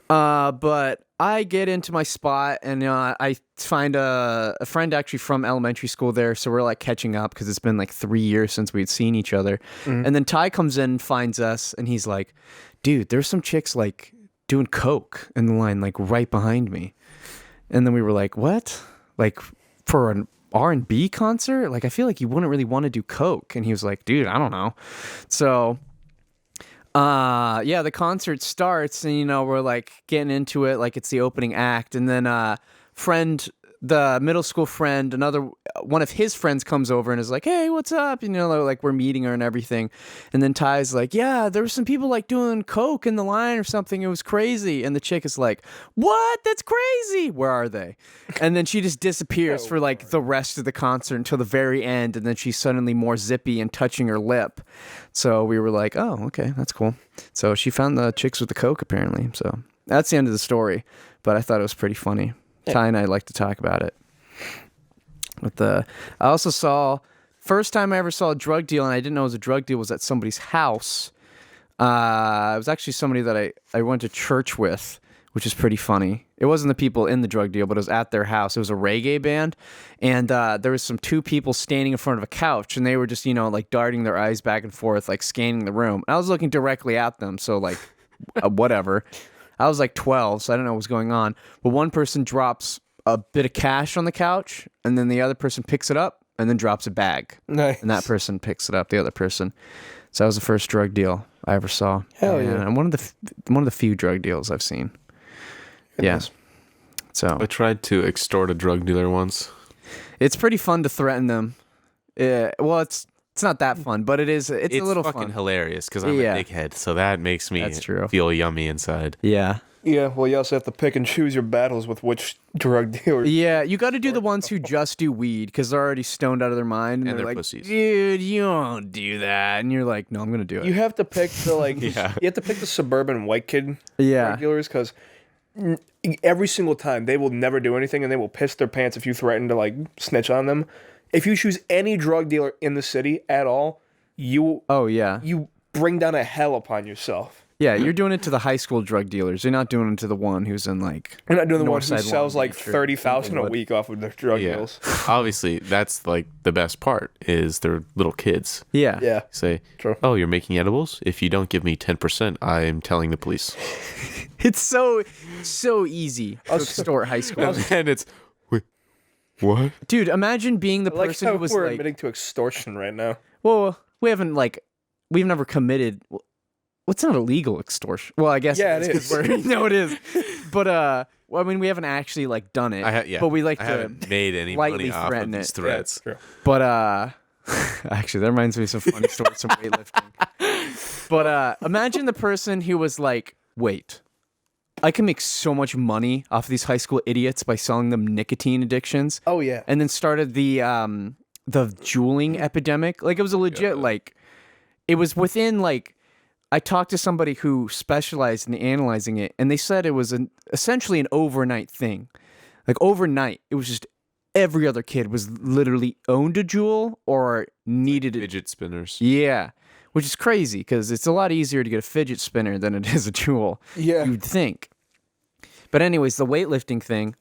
But I get into my spot and I find a friend actually from elementary school there. So we're like catching up because it's been like 3 years since we'd seen each other. Mm-hmm. And then Ty comes in, finds us, and he's like, dude, there's some chicks like doing coke in the line, like right behind me. And then we were like, what? Like for an R&B concert? Like I feel like you wouldn't really want to do coke. And he was like, dude, I don't know. So yeah, the concert starts and, we're like getting into it like it's the opening act. And then the middle school friend, one of his friends comes over and is like, hey, what's up? Like we're meeting her and everything. And then Ty's like, yeah, there were some people like doing coke in the line or something. It was crazy. And the chick is like, what? That's crazy. Where are they? And then she just disappears for like the rest of the concert until the very end. And then she's suddenly more zippy and touching her lip. So we were like, oh, okay, that's cool. So she found the chicks with the coke apparently. So that's the end of the story. But I thought it was pretty funny. Ty and I like to talk about it. I also saw, first time I ever saw a drug deal, and I didn't know it was a drug deal, was at somebody's house. It was actually somebody that I went to church with, which is pretty funny. It wasn't the people in the drug deal, but it was at their house. It was a reggae band, and there was two people standing in front of a couch, and they were just, like darting their eyes back and forth, like scanning the room. I was looking directly at them, so like, whatever. I was like 12, so I don't know what was going on. But one person drops a bit of cash on the couch, and then the other person picks it up and then drops a bag. Nice. And that person picks it up, the other person. So that was the first drug deal I ever saw. Hell yeah. And one of the few drug deals I've seen. Goodness. Yeah. So I tried to extort a drug dealer once. it's pretty fun to threaten them. Well, it's not that fun, but it's a little fucking fun. hilarious because I'm Yeah. a dickhead, so that makes me That's true. feel yummy inside. Yeah. Yeah, well, you also have to pick and choose your battles with which drug dealers. Yeah, you got to do the ones who just do weed because they're already stoned out of their mind, and And they're they're like, pussies. "Dude, you don't do that," and you're like, "No, I'm gonna do it." You have to pick the Yeah. You have to pick the suburban white kid Yeah. drug dealers because every single time they will never do anything and they will piss their pants if you threaten to like snitch on them. If you choose any drug dealer in the city at all, you Oh yeah, you bring down a hell upon yourself. yeah. You're doing it to the high school drug dealers. You're not doing it to the one who's in like. You're not doing the one who Northside sells Long like Beach or 30,000 a Inglewood. week off of their drug Yeah. deals. Obviously, that's like the best part is they're little kids. Yeah. Yeah. Say, True. oh, you're making edibles? If you don't give me 10%, I'm telling the police. It's so easy to extort high school. And it's, wait, what? Dude, imagine being the Like person how who was we're like, admitting to extortion right now. well, we've never committed. What's not illegal extortion? Well, I guess Yeah, it it is. 'Cause we're- no, it is. But well, I mean, we haven't actually like done it. But we like I to haven't made any lightly money off of threaten these it. threats. True. But actually, that reminds me of some funny stories from weightlifting. But imagine the person who was like, "Wait, I can make so much money off these high school idiots by selling them nicotine addictions," Oh yeah. and then started the juuling epidemic. Like it was a legit like, it was within like. I talked to somebody who specialized in analyzing it, and they said it was essentially an overnight thing. Like overnight, it was just every other kid was literally owned a jewel or needed it. Fidget spinners. Yeah, which is crazy because it's a lot easier to get a fidget spinner than it is a jewel. Yeah. You'd think. But anyways, the weightlifting thing,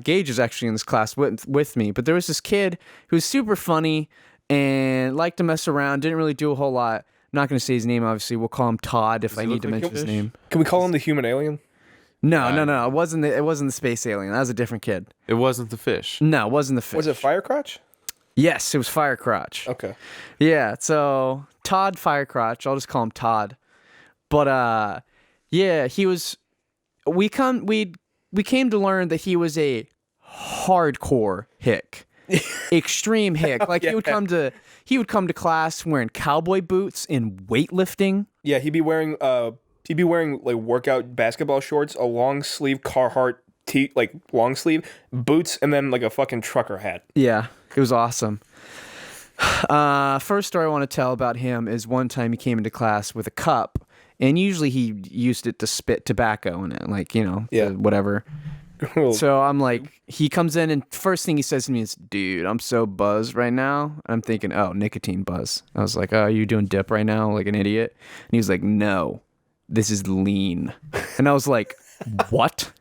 Gage is actually in this class with me, but there was this kid who was super funny and liked to mess around, didn't really do a whole lot. I'm not going to say his name, obviously. We'll call him Todd if I he need look to like a mention his fish? name. Can we call him the human alien? No. It wasn't the space alien. That was a different kid. It wasn't the fish. No, it wasn't the fish. Was it Firecrotch? Yes, it was Firecrotch. Okay. Yeah, so Todd Firecrotch. I'll just call him Todd. But yeah, he was. We came to learn that he was a hardcore hick, extreme hick. Like he would come to class wearing cowboy boots and weightlifting. Yeah, he'd be wearing like workout basketball shorts, a long sleeve Carhartt like long sleeve boots, and then like a fucking trucker hat. Yeah, it was awesome. First story I want to tell about him is one time he came into class with a cup, and usually he used it to spit tobacco in it, like, you know, Yeah. whatever. So I'm like, he comes in, and first thing he says to me is, "Dude, I'm so buzzed right now." And I'm thinking, oh, nicotine buzz. I was like, "Oh, you doing dip right now like an idiot?" And he was like, "No, this is lean." And I was like, "What?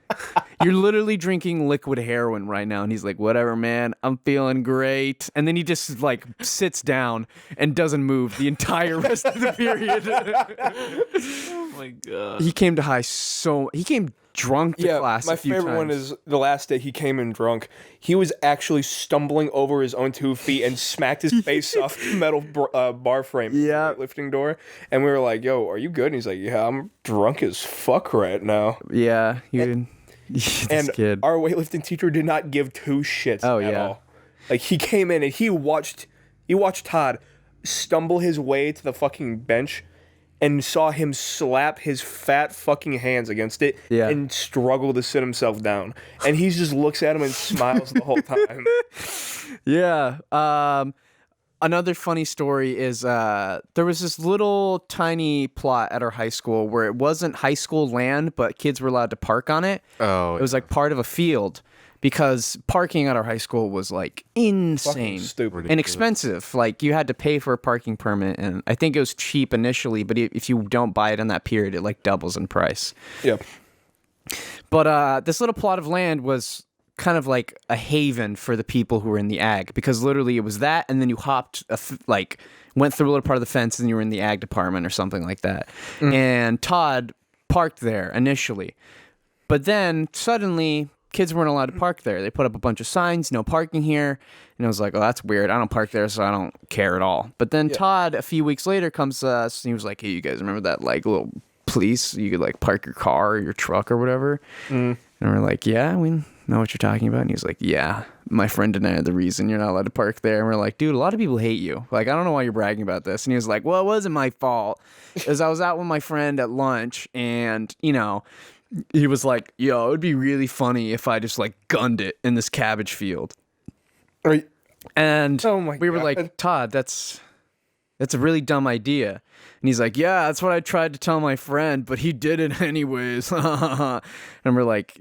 You're literally drinking liquid heroin right now." And he's like, "Whatever, man. I'm feeling great." And then he just like sits down and doesn't move the entire rest of the period. Oh my god. He came drunk to class. my a few favorite one times. is the last day he came in drunk. He was actually stumbling over his own 2 feet and smacked his face off the metal bar frame. Yeah. Lifting door. And we were like, "Yo, are you good?" And he's like, "Yeah, I'm drunk as fuck right now." Yeah, this And kid. our weightlifting teacher did not give 2 shits Oh, at yeah. all. Like he came in and he watched Todd stumble his way to the fucking bench and saw him slap his fat fucking hands against it Yeah. and struggle to sit himself down. And he just looks at him and smiles the whole time. Yeah. Another funny story is there was this little tiny plot at our high school where it wasn't high school land, but kids were allowed to park on it. Oh, It was like part of a field because parking at our high school was like insane Stupid. and expensive. Like you had to pay for a parking permit, and I think it was cheap initially, but if you don't buy it in that period, it like doubles in price. Yeah. But this little plot of land was kind of like a haven for the people who were in the ag, because literally it was that, and then you hopped went through a little part of the fence, and you were in the ag department or something like that. And Todd parked there initially, but then suddenly kids weren't allowed to park there. They put up a bunch of signs, "No parking here," and I was like, "Oh, that's weird. I don't park there, so I don't care at all." But then Todd, a few weeks later, comes to us, and he was like, "Hey, you guys remember that like little place you could like park your car or your truck or whatever?" And we're like, "Yeah, we know what you're talking about." And he's like, "Yeah, my friend and I are the reason you're not allowed to park there. And we're like, dude, a lot of people hate you. Like, I don't know why you're bragging about this. And he was like, well, it wasn't my fault. Because I was out with my friend at lunch and, you know, he was like, yo, it would be really funny if I just like gunned it in this cabbage field. And Oh my we were God. like, Todd, that's a really dumb idea. And he's like, yeah, that's what I tried to tell my friend, but he did it anyways. And we're like,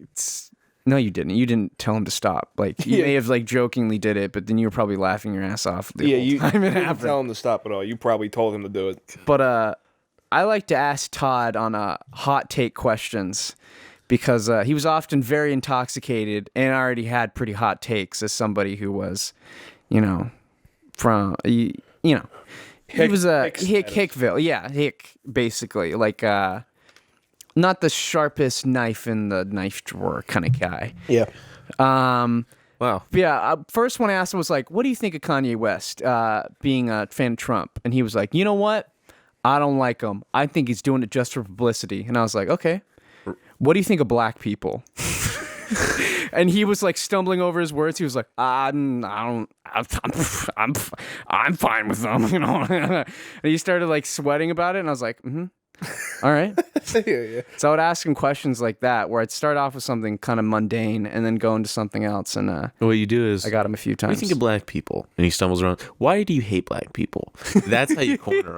no, you didn't. You didn't tell him to stop. Like, you may have like jokingly did it, but then you were probably laughing your ass off the whole you time it didn't happened. tell him to stop at all. You probably told him to do it. But I like to ask Todd on hot take questions because he was often very intoxicated and already had pretty hot takes as somebody who was, you know, from, you know, he was a Hickville. Yeah, Hick, basically. Like, not the sharpest knife in the knife drawer kind of guy. Yeah. Wow. Yeah, first one I asked him was like, what do you think of Kanye West being a fan of Trump? And he was like, you know what? I don't like him. I think he's doing it just for publicity. And I was like, okay. What do you think of black people? And he was like stumbling over his words. He was like, I'm fine with them, you know. And he started like sweating about it, and I was like, all right. Yeah. So I would ask him questions like that, where I'd start off with something kind of mundane and then go into something else. And What you do is, I got him a few what do you times. think of black people? And he stumbles around. Why do you hate black people? That's how you corner him.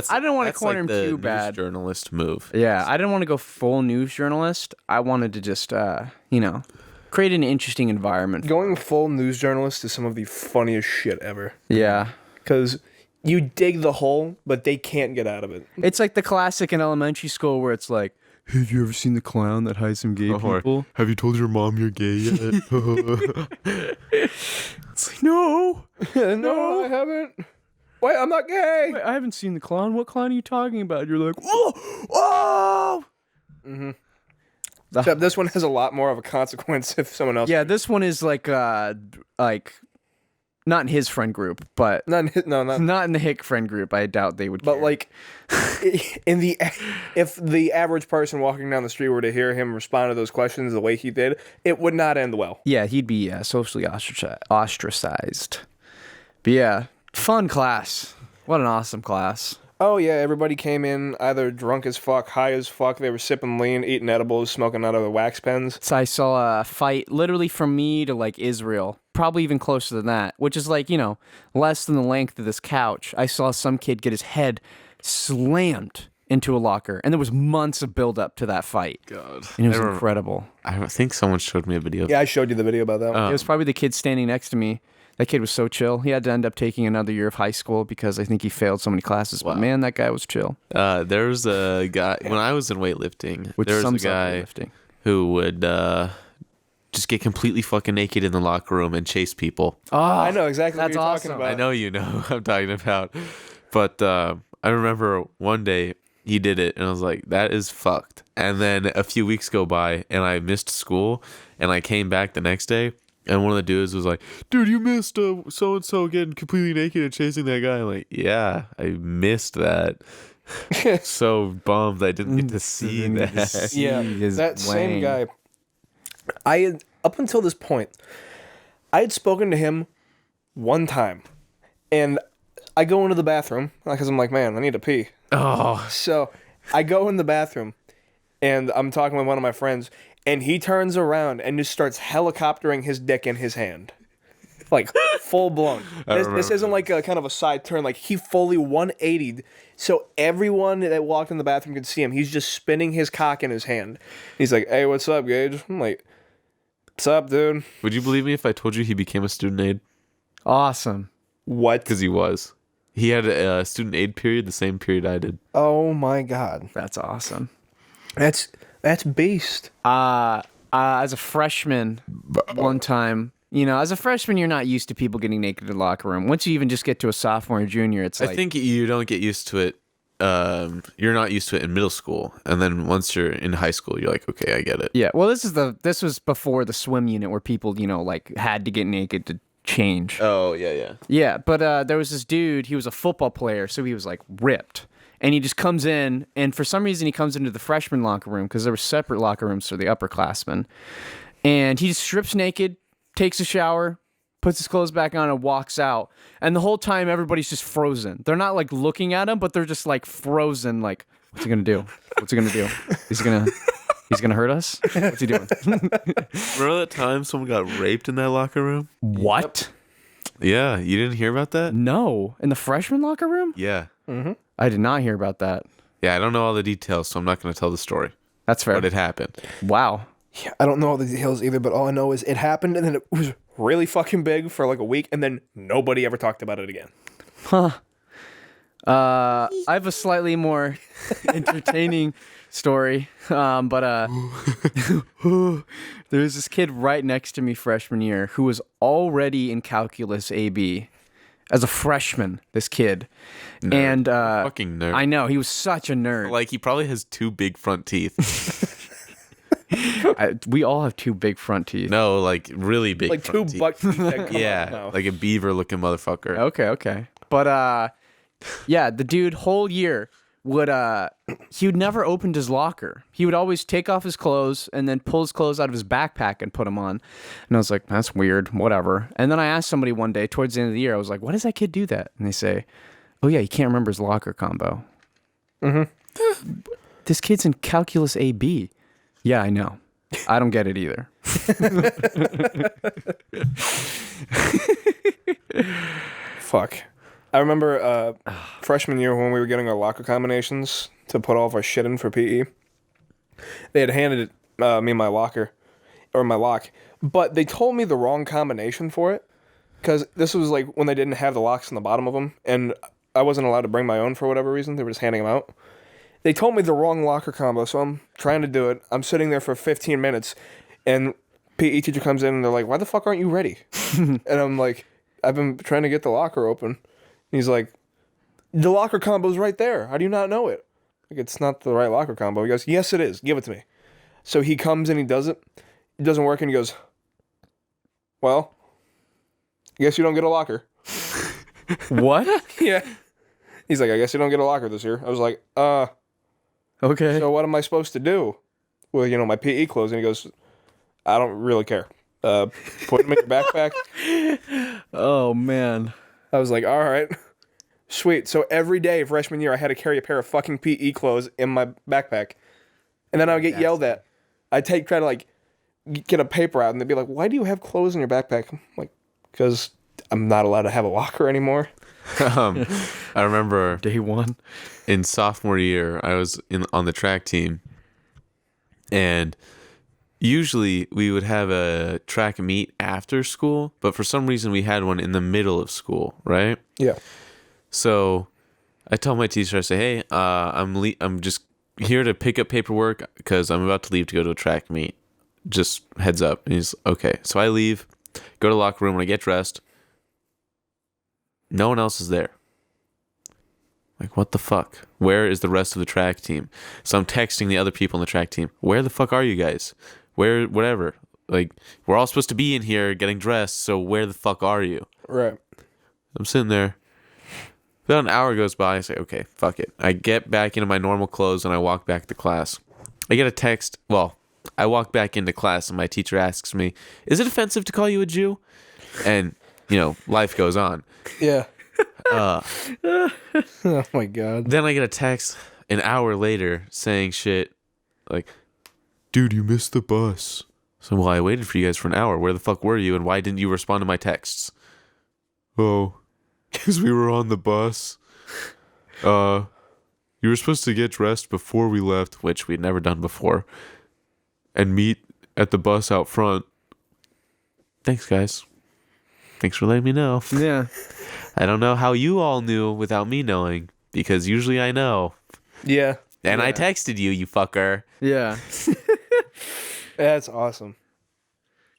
I didn't want to that's corner like him the too news bad. journalist move. Yeah, I didn't want to go full news journalist. I wanted to just, you know, create an interesting environment. Going full news journalist is some of the funniest shit ever. Yeah. Because you dig the hole, but they can't get out of it. It's like the classic in elementary school where it's like, have you ever seen the clown that hides some gay people? Have you told your mom you're gay yet? It's like, no. No, I haven't. Wait, I'm not gay. Wait, I haven't seen the clown. What clown are you talking about? You're like, oh. Except this one has a lot more of a consequence if someone else. Yeah, this one is like not in his friend group, but Not not in the Hick friend group. I doubt they would. But care. like, if the average person walking down the street were to hear him respond to those questions the way he did, it would not end well. yeah, he'd be socially ostracized. But yeah, fun class. What an awesome class. Oh yeah, everybody came in either drunk as fuck, high as fuck. They were sipping lean, eating edibles, smoking out of the wax pens. So I saw a fight literally from me to like Israel, probably even closer than that, which is like, you know, less than the length of this couch. I saw some kid get his head slammed into a locker, and there was months of build up to that fight. God. And it was incredible. I think someone showed me a video. Yeah, I showed you the video about that one. It was probably the kid standing next to me. That kid was so chill. He had to end up taking another year of high school because I think he failed so many classes. But man, that guy was chill. There's a guy, when I was in weightlifting, Which there was a sums up guy weightlifting. who would just get completely fucking naked in the locker room and chase people. Oh, I know exactly what that's you're awesome. talking about. I know you know who I'm talking about. But I remember one day he did it, and I was like, that is fucked. And then a few weeks go by, and I missed school, and I came back the next day, and one of the dudes was like, dude, you missed so-and-so getting completely naked and chasing that guy. I'm like, yeah, I missed that. So bummed I didn't get to see that. Yeah, that same guy. I had, up until this point, I had spoken to him one time, and I go into the bathroom because I'm like, man, I need to pee. Oh, So I go in the bathroom, and I'm talking with one of my friends, and he turns around and just starts helicoptering his dick in his hand. Like, full blown. This isn't like a kind of a side turn. Like, he fully 180'd. So everyone that walked in the bathroom could see him. He's just spinning his cock in his hand. He's like, hey, what's up, Gage? I'm like, what's up, dude? would you believe me if I told you he became a student aide? Awesome. What? Because he was. He had a student aid period the same period I did. Oh, my God. That's awesome. That's beast. As a freshman, one time, you know, as a freshman, you're not used to people getting naked in the locker room. Once you even just get to a sophomore or junior, it's like, I think you don't get used to it. You're not used to it in middle school, and then once you're in high school, you're like, okay, I get it. yeah. Well, this was before the swim unit where people, you know, like had to get naked to change. Oh yeah. Yeah, but there was this dude. He was a football player, so he was like ripped. And he just comes in, and for some reason he comes into the freshman locker room because there were separate locker rooms for the upperclassmen. And he just strips naked, takes a shower, puts his clothes back on, and walks out. And the whole time, everybody's just frozen. They're not like looking at him, but they're just like frozen. Like, what's he gonna do? What's he gonna do? He's gonna hurt us? What's he doing? Remember that time someone got raped in that locker room? What? Yeah, you didn't hear about that? No, in the freshman locker room? Yeah. I did not hear about that. Yeah, I don't know all the details, so I'm not going to tell the story. That's fair. But it happened. Wow. Yeah, I don't know all the details either, but all I know is it happened, and then it was really fucking big for like a week, and then nobody ever talked about it again. Huh. I have a slightly more entertaining story, but there's this kid right next to me freshman year who was already in calculus AB as a freshman. This kid, Nerd. and Fucking nerd. I know he was such a nerd. Like, he probably has 2 big front teeth. We all have 2 big front teeth. No, like, really big Like 2 front teeth. butt teeth that come out Yeah, now. like a beaver-looking motherfucker. Okay. But yeah, the dude whole year would he would never opened his locker. He would always take off his clothes and then pull his clothes out of his backpack and put them on. And I was like, that's weird, whatever. And then I asked somebody one day towards the end of the year, I was like, why does that kid do that? And they say, oh yeah, he can't remember his locker combo. This kid's in calculus AB. Yeah, I know. I don't get it either. Fuck. I remember freshman year when we were getting our locker combinations to put all of our shit in for PE. They had handed me my locker, or my lock, but they told me the wrong combination for it, because this was like when they didn't have the locks on the bottom of them, and I wasn't allowed to bring my own for whatever reason. They were just handing them out. They told me the wrong locker combo, so I'm trying to do it. I'm sitting there for 15 minutes, and PE teacher comes in, and they're like, why the fuck aren't you ready? And I'm like, I've been trying to get the locker open. And he's like, the locker combo's right there. How do you not know it? Like, it's not the right locker combo. He goes, yes, it is. Give it to me. So he comes and he does it. It doesn't work, and he goes, well, I guess you don't get a locker. What? Yeah. He's like, I guess you don't get a locker this year. I was like, Okay. so what am I supposed to do with, my PE clothes? And he goes, I don't really care. Put them in your backpack. Oh man. I was like, all right, sweet. So every day freshman year, I had to carry a pair of fucking PE clothes in my backpack. And then I would get yelled at. I'd try to like get a paper out, and they'd be like, why do you have clothes in your backpack? I'm like, because I'm not allowed to have a locker anymore. I remember Day 1. in sophomore year, I was on the track team, and usually we would have a track meet after school, but for some reason we had one in the middle of school, right? Yeah. So I told my teacher, I say, hey, I'm just here to pick up paperwork because I'm about to leave to go to a track meet. Just heads up. And he's okay. So I leave, go to the locker room. When I get dressed, no one else is there. Like, what the fuck? Where is the rest of the track team? So I'm texting the other people on the track team. Where the fuck are you guys? Where, whatever. Like, we're all supposed to be in here getting dressed, so where the fuck are you? Right. I'm sitting there. About an hour goes by. I say, okay, fuck it. I get back into my normal clothes and I walk back to class. I get a text. Well, I walk back into class and my teacher asks me, is it offensive to call you a Jew? And, life goes on. Yeah. Oh my God. Then I get a text an hour later saying shit like, dude, you missed the bus. So, well, I waited for you guys for an hour. Where the fuck were you? And why didn't you respond to my texts? Oh, because we were on the bus. You were supposed to get dressed before we left, which we'd never done before, and meet at the bus out front. Thanks, guys. Thanks for letting me know. Yeah. I don't know how you all knew without me knowing, because usually I know. Yeah. And I Yeah. texted you, you fucker. Yeah. That's awesome.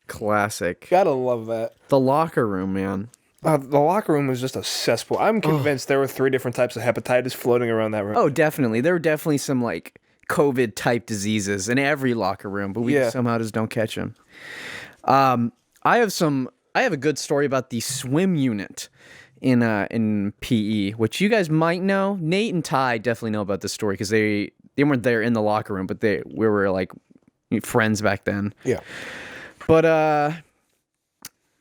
Classic. Gotta love that. The locker room, man. The locker room was just a cesspool. I'm convinced there were 3 different types of hepatitis floating around that room. Oh, definitely. There were definitely some like COVID type diseases in every locker room, but we somehow just don't catch them. I have a good story about the swim unit in PE, which you guys might know. Nate and Ty definitely know about this story because they weren't there in the locker room, but we were like friends back then. Yeah. But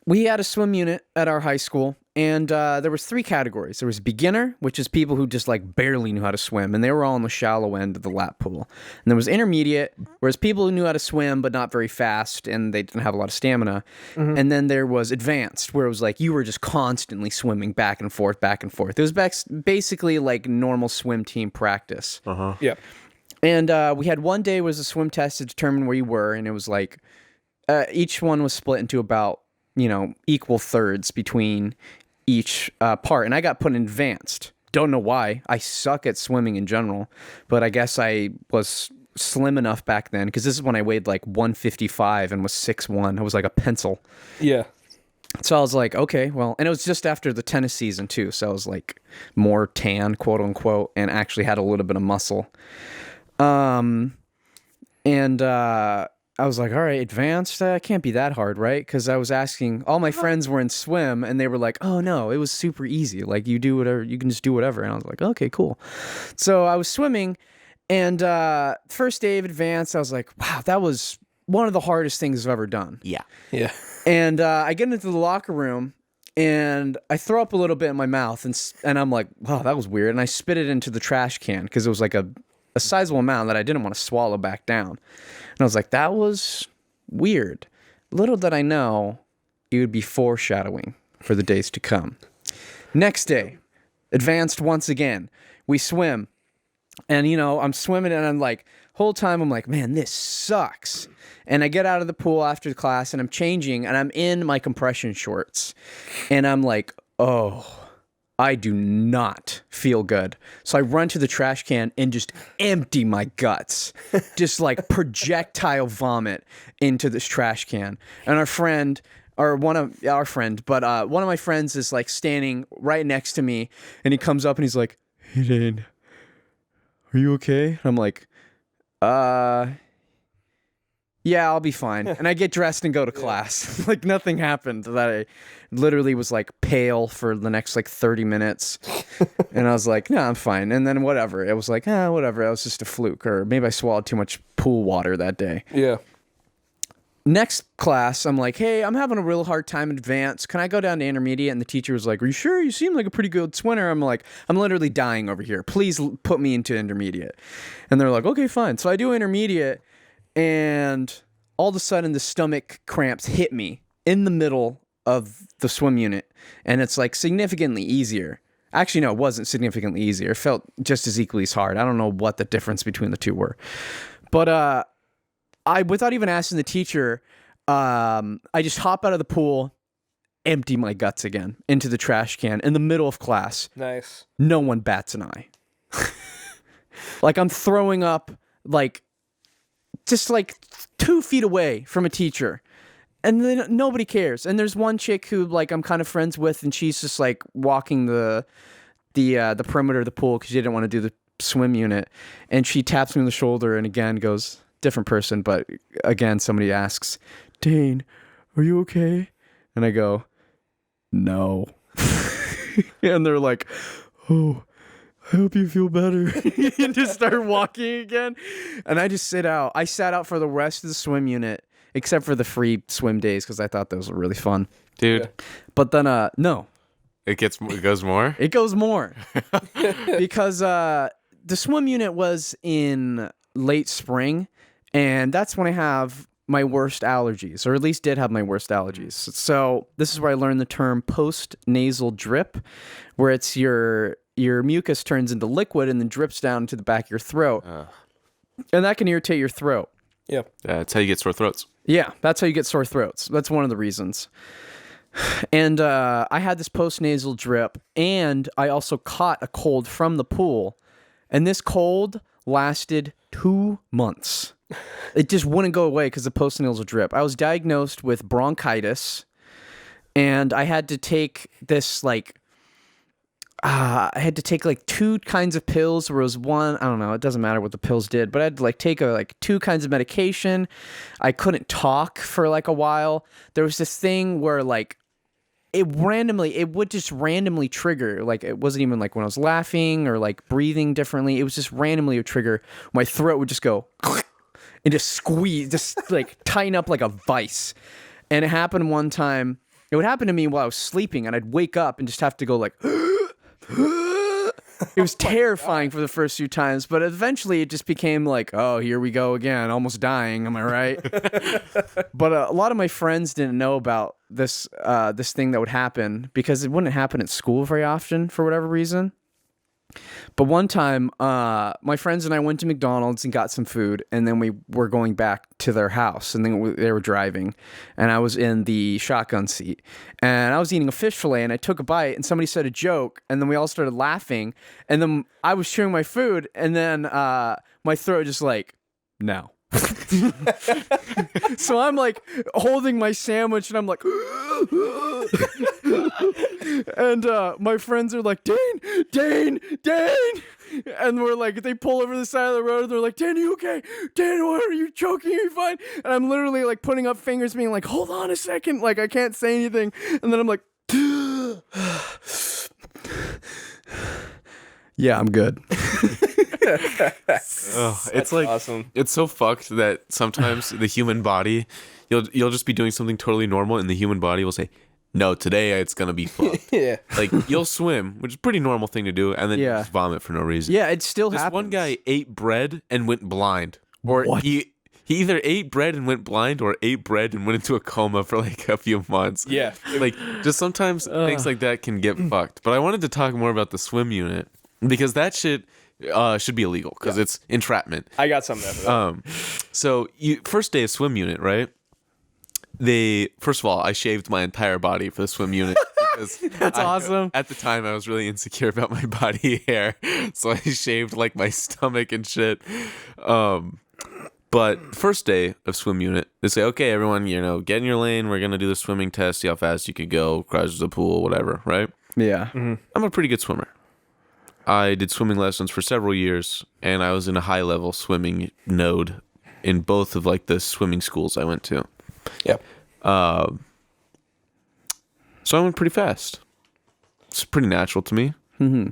we had a swim unit at our high school, and there was 3 categories. There was beginner, which is people who just like barely knew how to swim, and they were all on the shallow end of the lap pool. And there was intermediate, whereas people who knew how to swim but not very fast, and they didn't have a lot of stamina. And then there was advanced, where it was like you were just constantly swimming back and forth, back and forth. It was basically like normal swim team practice. Yeah. And we had one day was a swim test to determine where you were, and it was like each one was split into about equal thirds between each part. And I got put in advanced. Don't know why. I suck at swimming in general, but I guess I was slim enough back then, because this is when I weighed like 155 and was 6'1". I was like a pencil. Yeah. So I was like, okay, well, and it was just after the tennis season too, so I was like more tan, quote unquote, and actually had a little bit of muscle. I was like, all right, advanced, can't be that hard, right? Because I was asking, all my friends were in swim, and they were like, oh no, it was super easy. Like, you do whatever, you can just do whatever. And I was like, okay, cool. So I was swimming, and first day of advanced, I was like, wow, that was one of the hardest things I've ever done. Yeah. Yeah. And I get into the locker room, and I throw up a little bit in my mouth, and I'm like, wow, that was weird. And I spit it into the trash can, because it was like a sizable amount that I didn't want to swallow back down. And I was like, that was weird. Little did I know it would be foreshadowing for the days to come. Next day, advanced once again. We swim. And, I'm swimming, and I'm like, whole time I'm like, man, this sucks. And I get out of the pool after the class, and I'm changing, and I'm in my compression shorts. And I'm like, oh, I do not feel good. So I run to the trash can and just empty my guts. Just like projectile vomit into this trash can. And one of my friends is like standing right next to me, and he comes up and he's like, hey Dane, are you okay? And I'm like, yeah, I'll be fine. And I get dressed and go to class. Like nothing happened. That I literally was like pale for the next like 30 minutes. And I was like, no, I'm fine. And then whatever. It was like, whatever. It was just a fluke. Or maybe I swallowed too much pool water that day. Yeah. Next class, I'm like, hey, I'm having a real hard time in advance. Can I go down to intermediate? And the teacher was like, are you sure? You seem like a pretty good swimmer. I'm like, I'm literally dying over here. Please put me into intermediate. And they're like, okay, fine. So I do intermediate. And all of a sudden, the stomach cramps hit me in the middle of the swim unit. And it's like significantly easier. Actually, no, it wasn't significantly easier. It felt just as equally as hard. I don't know what the difference between the two were. But I, without even asking the teacher, I just hop out of the pool, empty my guts again into the trash can in the middle of class. Nice. No one bats an eye. Like I'm throwing up like just like 2 feet away from a teacher, and then nobody cares. And there's one chick who like I'm kind of friends with, and she's just like walking the perimeter of the pool because she didn't want to do the swim unit, and she taps me on the shoulder and again goes, different person, but again somebody asks, Dane, are you okay? And I go, no. And they're like, oh, I hope you feel better. And just start walking again. And I just sit out. I sat out for the rest of the swim unit, except for the free swim days, because I thought those were really fun. Dude. Yeah. But then, no. It goes more? It goes more. Because the swim unit was in late spring, and that's when I have my worst allergies, or at least did have my worst allergies. So this is where I learned the term post-nasal drip, where it's your mucus turns into liquid and then drips down to the back of your throat. And that can irritate your throat. Yeah. That's how you get sore throats. Yeah, that's how you get sore throats. That's one of the reasons. And I had this post-nasal drip, and I also caught a cold from the pool. And this cold lasted 2 months. It just wouldn't go away because of post-nasal drip. I was diagnosed with bronchitis, and I had to take this like I had to take like 2 kinds of pills. There was one, I don't know, it doesn't matter what the pills did, but I had to like take 2 kinds of medication. I couldn't talk for like a while. There was this thing where like it would just randomly trigger. Like it wasn't even like when I was laughing or like breathing differently. It was just randomly a trigger. My throat would just go and just squeeze, just like tighten up like a vice. And it happened one time it would happen to me while I was sleeping, and I'd wake up and just have to go like. It was terrifying for the first few times, but eventually it just became like, oh, here we go again, almost dying. Am I right? But a lot of my friends didn't know about this this thing that would happen because it wouldn't happen at school very often for whatever reason. But one time, my friends and I went to McDonald's and got some food, and then we were going back to their house, and then they were driving, and I was in the shotgun seat, and I was eating a fish fillet, and I took a bite, and somebody said a joke, and then we all started laughing, and then I was chewing my food, and then my throat just like, no. So I'm like holding my sandwich, and I'm like, and my friends are like, Dane, and we're like, they pull over the side of the road, and they're like, Dane, you okay? Dane, what are you choking? Are you fine? And I'm literally like putting up fingers, being like, hold on a second, like I can't say anything, and then I'm like, yeah, I'm good. It's like awesome. It's so fucked that sometimes the human body, you'll just be doing something totally normal, and the human body will say, "No, today it's gonna be fucked." Yeah. Like you'll swim, which is a pretty normal thing to do, and then you just vomit for no reason. Yeah, it still This happens. one guy ate bread and went blind, or What? he either ate bread and went blind, or ate bread and went into a coma for like a few months. Yeah. Like just sometimes things like that can get fucked. But I wanted to talk more about the swim unit because that shit should be illegal because it's entrapment. I got something after that. So first day of swim unit, right? First of all, I shaved my entire body for the swim unit. Because That's awesome. At the time, I was really insecure about my body hair, so I shaved like my stomach and shit. But first day of swim unit, they say, okay, everyone, get in your lane. We're gonna do the swimming test, see how fast you could go, crush the pool, whatever, right? Yeah. I'm a pretty good swimmer. I did swimming lessons for several years, and I was in a high-level swimming node in both of like the swimming schools I went to. Yep. So I went pretty fast. It's pretty natural to me. Mm-hmm.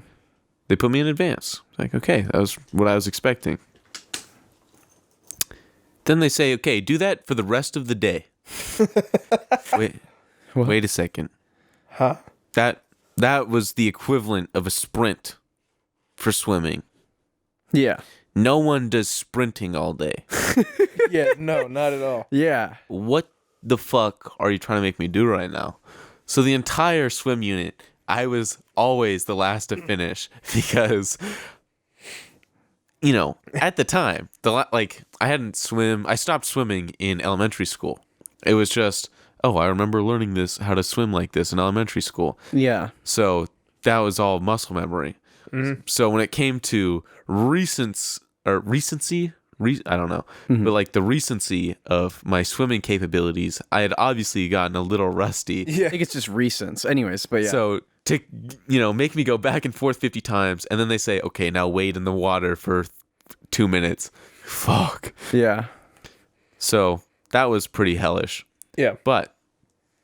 They put me in advance. Like, okay, that was what I was expecting. Then they say, okay, do that for the rest of the day. Wait a second. Huh? That was the equivalent of a sprint for swimming. Yeah. No one does sprinting all day. Yeah, no, not at all. Yeah. What the fuck are you trying to make me do right now? So the entire swim unit, I was always the last to finish because, at the time, I stopped swimming in elementary school. It was just, I remember learning how to swim like this in elementary school. Yeah. So that was all muscle memory. Mm-hmm. So when it came to recency, I don't know, but like the recency of my swimming capabilities, I had obviously gotten a little rusty. Yeah. I think it's just recents. Anyways, but yeah. So to, make me go back and forth 50 times, and then they say, okay, now wade in the water for 2 minutes. Fuck. Yeah. So that was pretty hellish. Yeah. But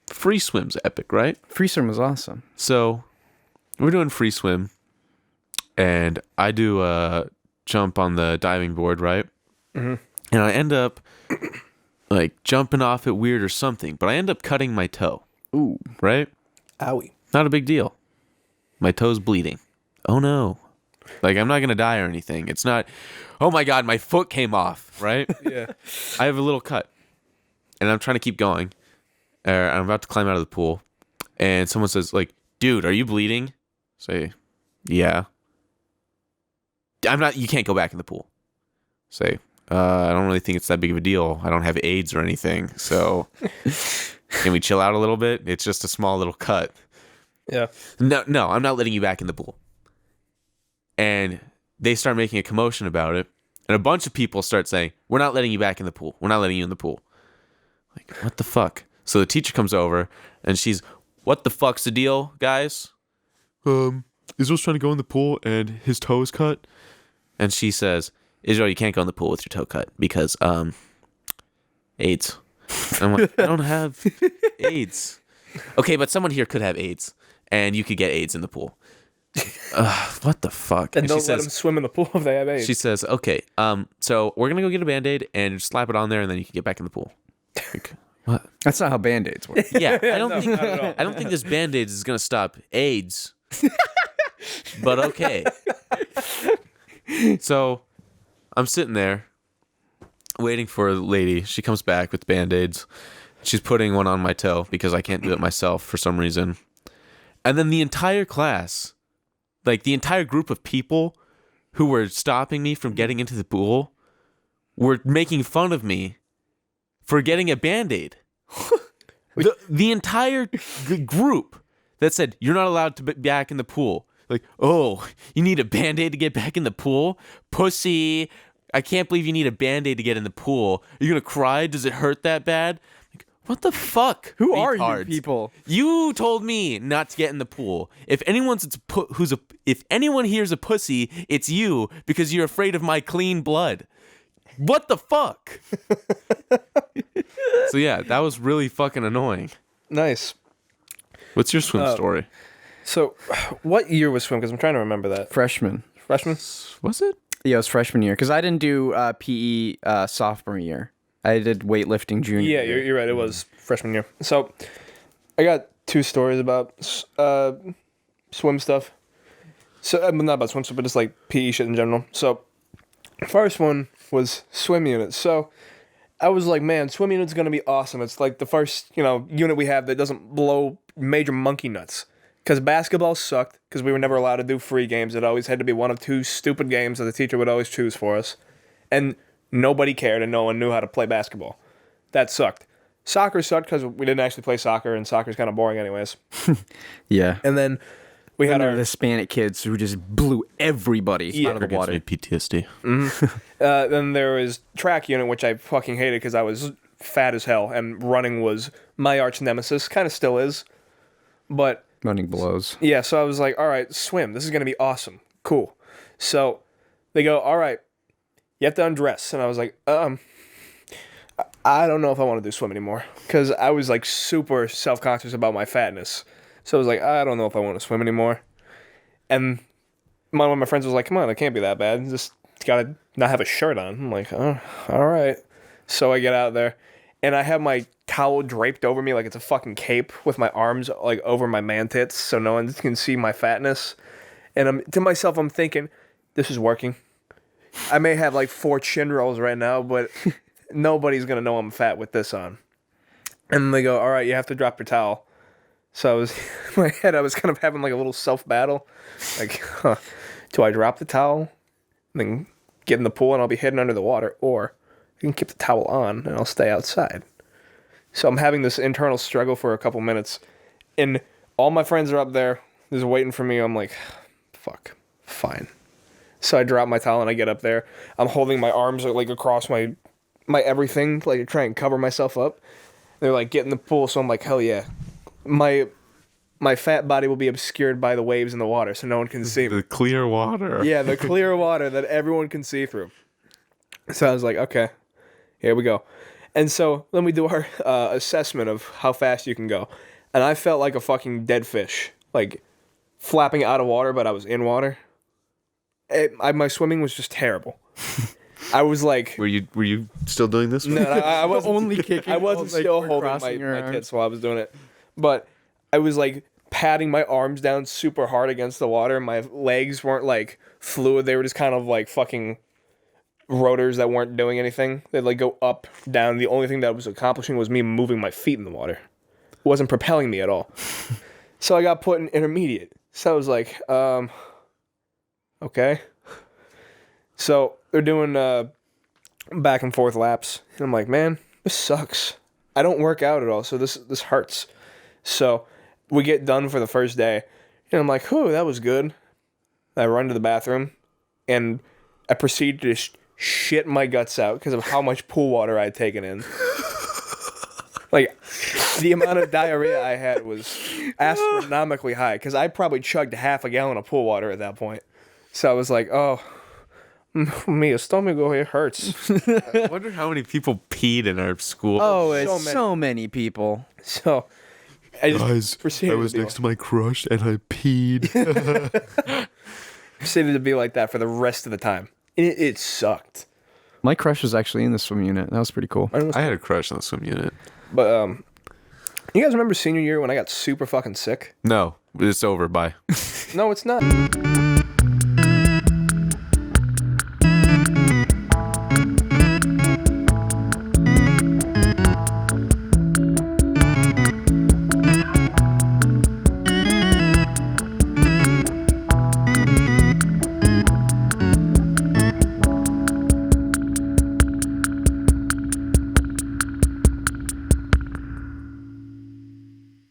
free swim's epic, right? Free swim was awesome. So we're doing free swim, and I do a jump on the diving board, right? Mm-hmm. And I end up like jumping off it weird or something, but I end up cutting my toe. Ooh. Right? Owie. Not a big deal. My toe's bleeding. Oh no. Like I'm not going to die or anything. It's not, oh my God, my foot came off, right? Yeah. I have a little cut and I'm trying to keep going. I'm about to climb out of the pool and someone says like, dude, are you bleeding? Say, yeah. You can't go back in the pool. Say, I don't really think it's that big of a deal. I don't have AIDS or anything. So can we chill out a little bit? It's just a small little cut. Yeah. No, I'm not letting you back in the pool. And they start making a commotion about it. And a bunch of people start saying, we're not letting you back in the pool. We're not letting you in the pool. Like, what the fuck? So the teacher comes over and she's, what the fuck's the deal, guys? Israel's trying to go in the pool and his toe is cut. And she says, Israel, you can't go in the pool with your toe cut because AIDS. I'm like, I don't have AIDS. Okay, but someone here could have AIDS, and you could get AIDS in the pool. What the fuck? And don't she let them swim in the pool if they have AIDS. She says, okay, so we're gonna go get a Band-Aid and slap it on there, and then you can get back in the pool. Like, what? That's not how Band-Aids work. Yeah, I don't No, think not at all. I don't think this Band-Aids is gonna stop AIDS. But okay. So I'm sitting there waiting for a lady. She comes back with Band-Aids. She's putting one on my toe because I can't do it myself for some reason. And then the entire class, like the entire group of people who were stopping me from getting into the pool, were making fun of me for getting a Band-Aid. The entire group that said, you're not allowed to be back in the pool. Like, oh, you need a Band-Aid to get back in the pool? Pussy. I can't believe you need a Band-Aid to get in the pool. Are you going to cry? Does it hurt that bad? Like, what the fuck? Who are you retards? people? You told me not to get in the pool. If if anyone hears a pussy, it's you because you're afraid of my clean blood. What the fuck? So yeah, that was really fucking annoying. Nice. What's your swim story? So, what year was swim? Because I'm trying to remember that. Freshman. Freshman? Was it? Yeah, it was freshman year because I didn't do PE sophomore year. I did weightlifting junior Yeah, year. you're right. It was freshman year. So, I got two stories about swim stuff. So, not about swim stuff, but just like PE shit in general. So, first one was swim units. So, I was like, man, swim unit's gonna be awesome. It's like the first, unit we have that doesn't blow major monkey nuts. Because basketball sucked, because we were never allowed to do free games. It always had to be one of two stupid games that the teacher would always choose for us. And nobody cared, and no one knew how to play basketball. That sucked. Soccer sucked, because we didn't actually play soccer, and soccer's kind of boring anyways. Yeah. And then we had And our... the Hispanic kids who just blew everybody out of the Gives water. me PTSD. then there was track unit, which I fucking hated, because I was fat as hell, and running was my arch nemesis. Kind of still is. But... Running blows. yeah, so I was like, all right, swim. This is going to be awesome. Cool. So they go, all right, you have to undress. And I was like, I don't know if I want to do swim anymore. Because I was like super self-conscious about my fatness. So I was like, I don't know if I want to swim anymore. And one of my friends was like, come on, it can't be that bad. Just got to not have a shirt on. I'm like, oh, all right. So I get out there. And I have my towel draped over me like it's a fucking cape with my arms like over my man tits so no one can see my fatness. And to myself, I'm thinking, this is working. I may have like 4 chin rolls right now, but nobody's going to know I'm fat with this on. And they go, all right, you have to drop your towel. So I was, in my head, I was kind of having like a little self-battle. Like, do I drop the towel and then get in the pool and I'll be hidden under the water? Or I can keep the towel on and I'll stay outside. So I'm having this internal struggle for a couple minutes. And all my friends are up there just waiting for me. I'm like, fuck, fine. So I drop my towel and I get up there. I'm holding my arms like across my everything, like to try and cover myself up. They're like, get in the pool. So I'm like, hell yeah. My fat body will be obscured by the waves in the water so no one can see me. The clear water. Yeah, the clear water that everyone can see through. So I was like, okay, here we go. And so then we do our assessment of how fast you can go. And I felt like a fucking dead fish, like flapping out of water, but I was in water. My swimming was just terrible. I was like... Were you still doing this? No, I wasn't Only kicking. I wasn't like, still or holding crossing your my arms. tits while I was doing it. But I was like patting my arms down super hard against the water. My legs weren't like fluid. They were just kind of like fucking rotors that weren't doing anything. They'd like go up, down. The only thing that was accomplishing was me moving my feet in the water. It wasn't propelling me at all. So I got put in intermediate. So I was like, okay. So they're doing back and forth laps. And I'm like, man, this sucks. I don't work out at all, so this hurts. So we get done for the first day. And I'm like, whew, that was good. I run to the bathroom. And I proceed to just shit my guts out because of how much pool water I had taken in. Like, the amount of diarrhea I had was astronomically high because I probably chugged half a gallon of pool water at that point. So I was like, oh, my stomach here hurts. I wonder how many people peed in our school. Oh, So it's many. so many people. So I just Guys, proceeded I was to be next to my crush and I peed. proceeded to be like that for the rest of the time. It sucked. My crush was actually in the swim unit. That was pretty cool. I had a crush on the swim unit. But You guys remember senior year when I got super fucking sick? No, it's over. Bye. No, it's not.